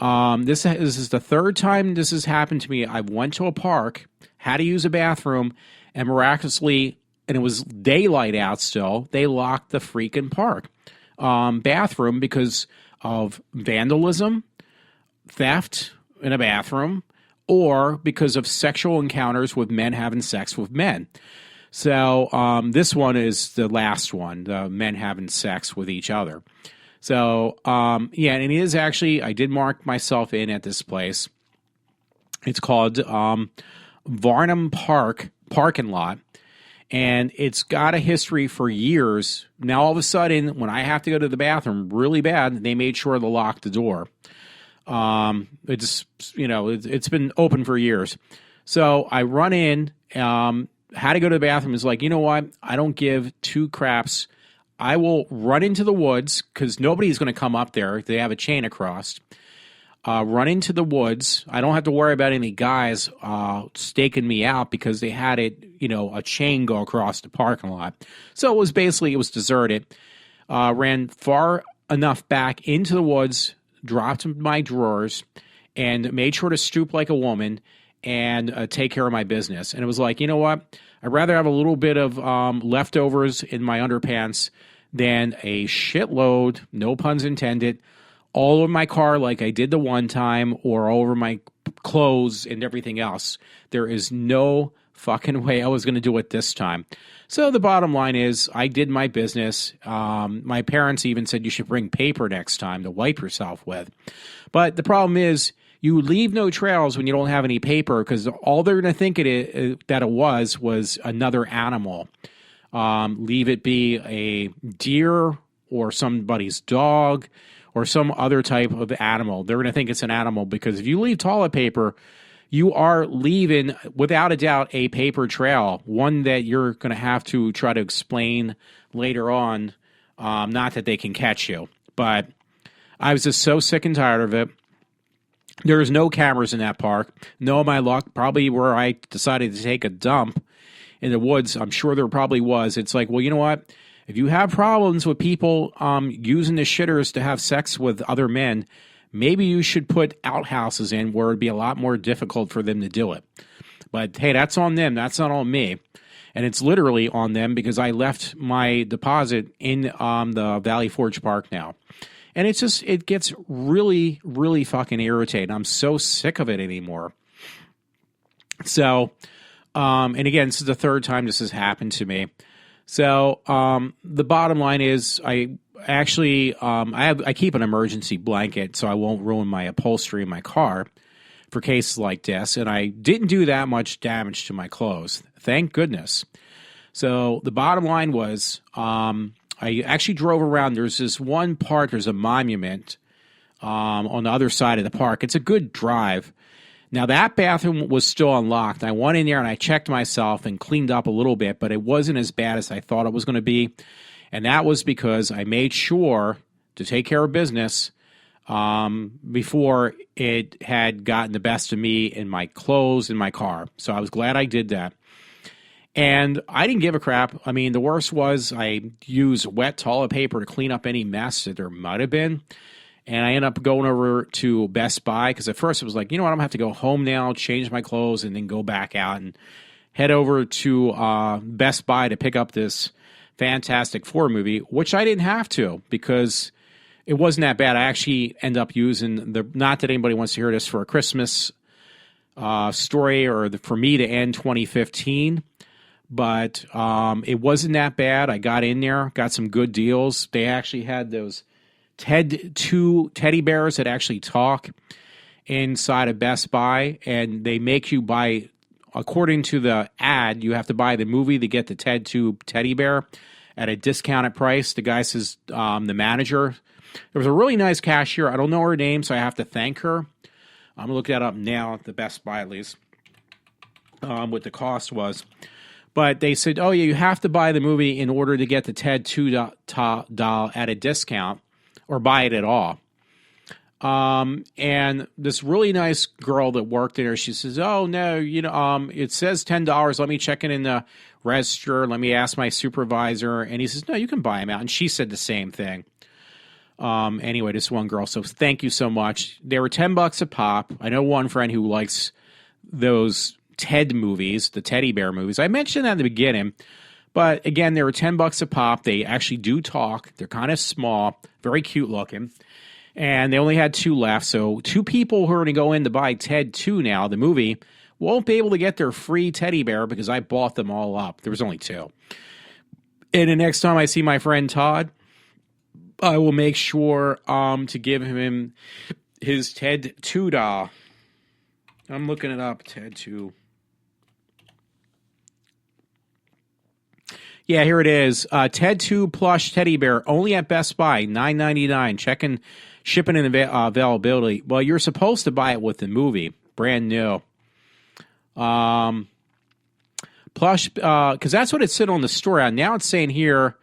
this is the third time this has happened to me. I went to a park, had to use a bathroom, and miraculously, and it was daylight out still, they locked the freaking park bathroom because of vandalism, theft in a bathroom, or because of sexual encounters with men having sex with men. So this one is the last one, the men having sex with each other. So, yeah, and it is actually, I did mark myself in at this place. It's called Varnum Park Parking Lot, and it's got a history for years. Now, all of a sudden, when I have to go to the bathroom really bad, they made sure to lock the door. It's, you know, it's been open for years. So I run in, had to go to the bathroom. It's like, you know what? I don't give two craps. I will run into the woods because nobody's going to come up there. They have a chain across. Run into the woods. I don't have to worry about any guys staking me out because they had it, you know, a chain go across the parking lot. So it was deserted. Ran far enough back into the woods, dropped my drawers, and made sure to stoop like a woman and take care of my business. And it was like, you know what? I'd rather have a little bit of leftovers in my underpants than a shitload, no puns intended, all over my car like I did the one time, or all over my clothes and everything else. There is no fucking way I was going to do it this time. So the bottom line is I did my business. My parents even said you should bring paper next time to wipe yourself with. But the problem is you leave no trails when you don't have any paper because all they're going to think that it was another animal. Leave it be a deer or somebody's dog or some other type of animal. They're going to think it's an animal because if you leave toilet paper, you are leaving, without a doubt, a paper trail, one that you're going to have to try to explain later on. Not that they can catch you, but I was just so sick and tired of it. There's no cameras in that park. No, my luck, probably where I decided to take a dump in the woods, I'm sure there probably was. It's like, well, you know what? If you have problems with people using the shitters to have sex with other men, maybe you should put outhouses in where it'd be a lot more difficult for them to do it. But hey, that's on them. That's not on me. And it's literally on them because I left my deposit in the Valley Forge Park now. And it's just, it gets really, really fucking irritating. I'm so sick of it anymore. So, and again, this is the third time this has happened to me. So, the bottom line is I actually, I keep an emergency blanket so I won't ruin my upholstery in my car for cases like this. And I didn't do that much damage to my clothes. Thank goodness. So the bottom line was, I actually drove around. There's this one park, there's a monument on the other side of the park. It's a good drive. Now, that bathroom was still unlocked. I went in there and I checked myself and cleaned up a little bit, but it wasn't as bad as I thought it was going to be. And that was because I made sure to take care of business before it had gotten the best of me in my clothes in my car. So I was glad I did that. And I didn't give a crap. I mean, the worst was I used wet toilet paper to clean up any mess that there might have been. And I ended up going over to Best Buy because at first it was like, you know what, I'm going to have to go home now, change my clothes, and then go back out and head over to Best Buy to pick up this Fantastic Four movie, which I didn't have to because it wasn't that bad. I actually end up using not that anybody wants to hear this for a Christmas story or for me to end 2015. But it wasn't that bad. I got in there, got some good deals. They actually had those TED 2 teddy bears that actually talk inside of Best Buy, and they make you buy, according to the ad, you have to buy the movie to get the TED 2 teddy bear at a discounted price. The guy says, the manager, there was a really nice cashier. I don't know her name, so I have to thank her. I'm going to look that up now at the Best Buy, at least, what the cost was. But they said, oh, yeah, you have to buy the movie in order to get the TED 2 doll at a discount or buy it at all. And this really nice girl that worked in there, she says, oh, no, it says $10. Let me check it in the register. Let me ask my supervisor. And he says, no, you can buy them out. And she said the same thing. Anyway, this one girl. So thank you so much. They were $10 a pop. I know one friend who likes those Ted movies, the teddy bear movies. I mentioned that in the beginning, but again, they were $10 a pop. They actually do talk. They're kind of small, very cute looking, and they only had 2 left. So 2 people who are going to go in to buy Ted 2 now, the movie, won't be able to get their free teddy bear because I bought them all up. There was only 2. And the next time I see my friend Todd, I will make sure to give him his Ted 2 doll. I'm looking it up, Ted 2. Yeah, here it is. TED 2 plush teddy bear, only at Best Buy, $9.99. Checking shipping and availability. Well, you're supposed to buy it with the movie, brand new. Plush, because that's what it said on the store. Now it's saying here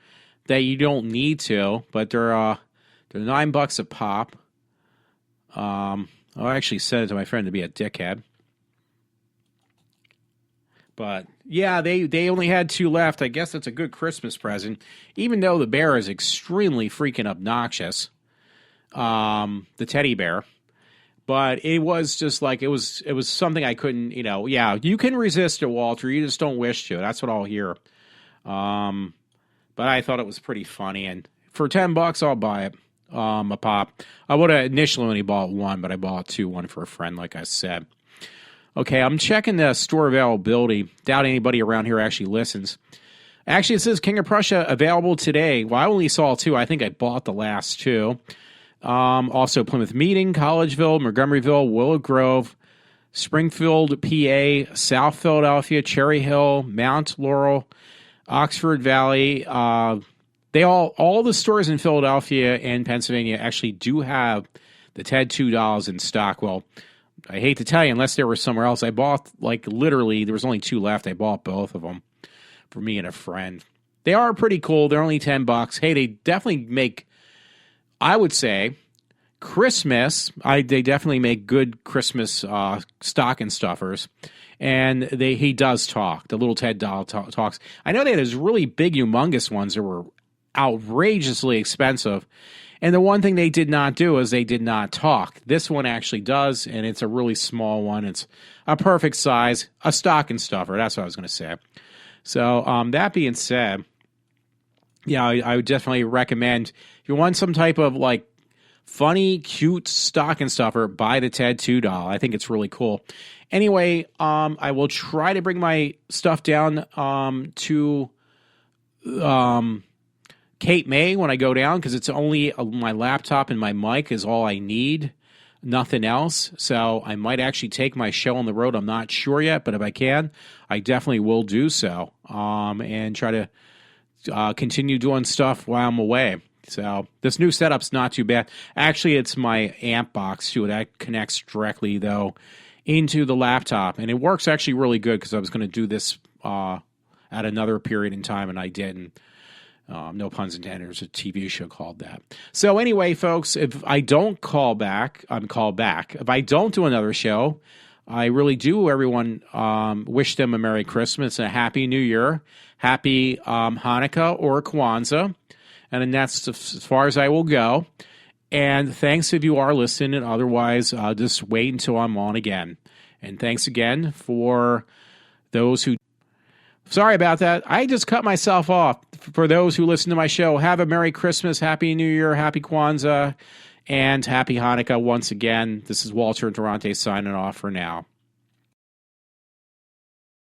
that you don't need to, but they're $9 a pop. I actually sent it to my friend to be a dickhead. But yeah, they only had 2 left. I guess that's a good Christmas present, even though the bear is extremely freaking obnoxious. The teddy bear, but it was just like it was something I couldn't, Yeah, you can resist it, Walter. You just don't wish to. That's what I'll hear. But I thought it was pretty funny, and for $10, I'll buy it. A pop. I would have initially only bought 1, but I bought 2, one for a friend, like I said. Okay, I'm checking the store availability. Doubt anybody around here actually listens. Actually, it says King of Prussia available today. Well, I only saw 2. I think I bought the last 2. Also, Plymouth Meeting, Collegeville, Montgomeryville, Willow Grove, Springfield, PA, South Philadelphia, Cherry Hill, Mount Laurel, Oxford Valley. They all the stores in Philadelphia and Pennsylvania actually do have the TED 2 dolls in stock. Well, I hate to tell you, unless they were somewhere else, I bought, like, literally, there was only 2 left. I bought both of them for me and a friend. They are pretty cool. They're only $10. Hey, they definitely make, I would say, Christmas. They definitely make good Christmas stocking stuffers. And he does talk. The little Ted doll talks. I know they had those really big, humongous ones that were outrageously expensive. And the one thing they did not do is they did not talk. This one actually does, and it's a really small one. It's a perfect size, a stocking stuffer. That's what I was going to say. So that being said, yeah, I would definitely recommend, if you want some type of like funny, cute stocking stuffer, buy the Ted 2 doll. I think it's really cool. Anyway, I will try to bring my stuff down to Cape May when I go down, because it's only my laptop and my mic is all I need, nothing else. So I might actually take my show on the road. I'm not sure yet, but if I can, I definitely will do so, and try to continue doing stuff while I'm away. So this new setup's not too bad. Actually, it's my amp box too. That connects directly, though, into the laptop. And it works actually really good, because I was going to do this at another period in time, and I didn't. No puns intended. There's a TV show called that. So anyway, folks, if I don't call back, I'm called back. If I don't do another show, I really do, everyone, wish them a Merry Christmas and a Happy New Year, Happy Hanukkah or Kwanzaa. And then that's as far as I will go. And thanks if you are listening. Otherwise, just wait until I'm on again. And thanks again for those who... Sorry about that. I just cut myself off. For those who listen to my show, have a Merry Christmas, Happy New Year, Happy Kwanzaa, and Happy Hanukkah once again. This is Walter Durante signing off for now.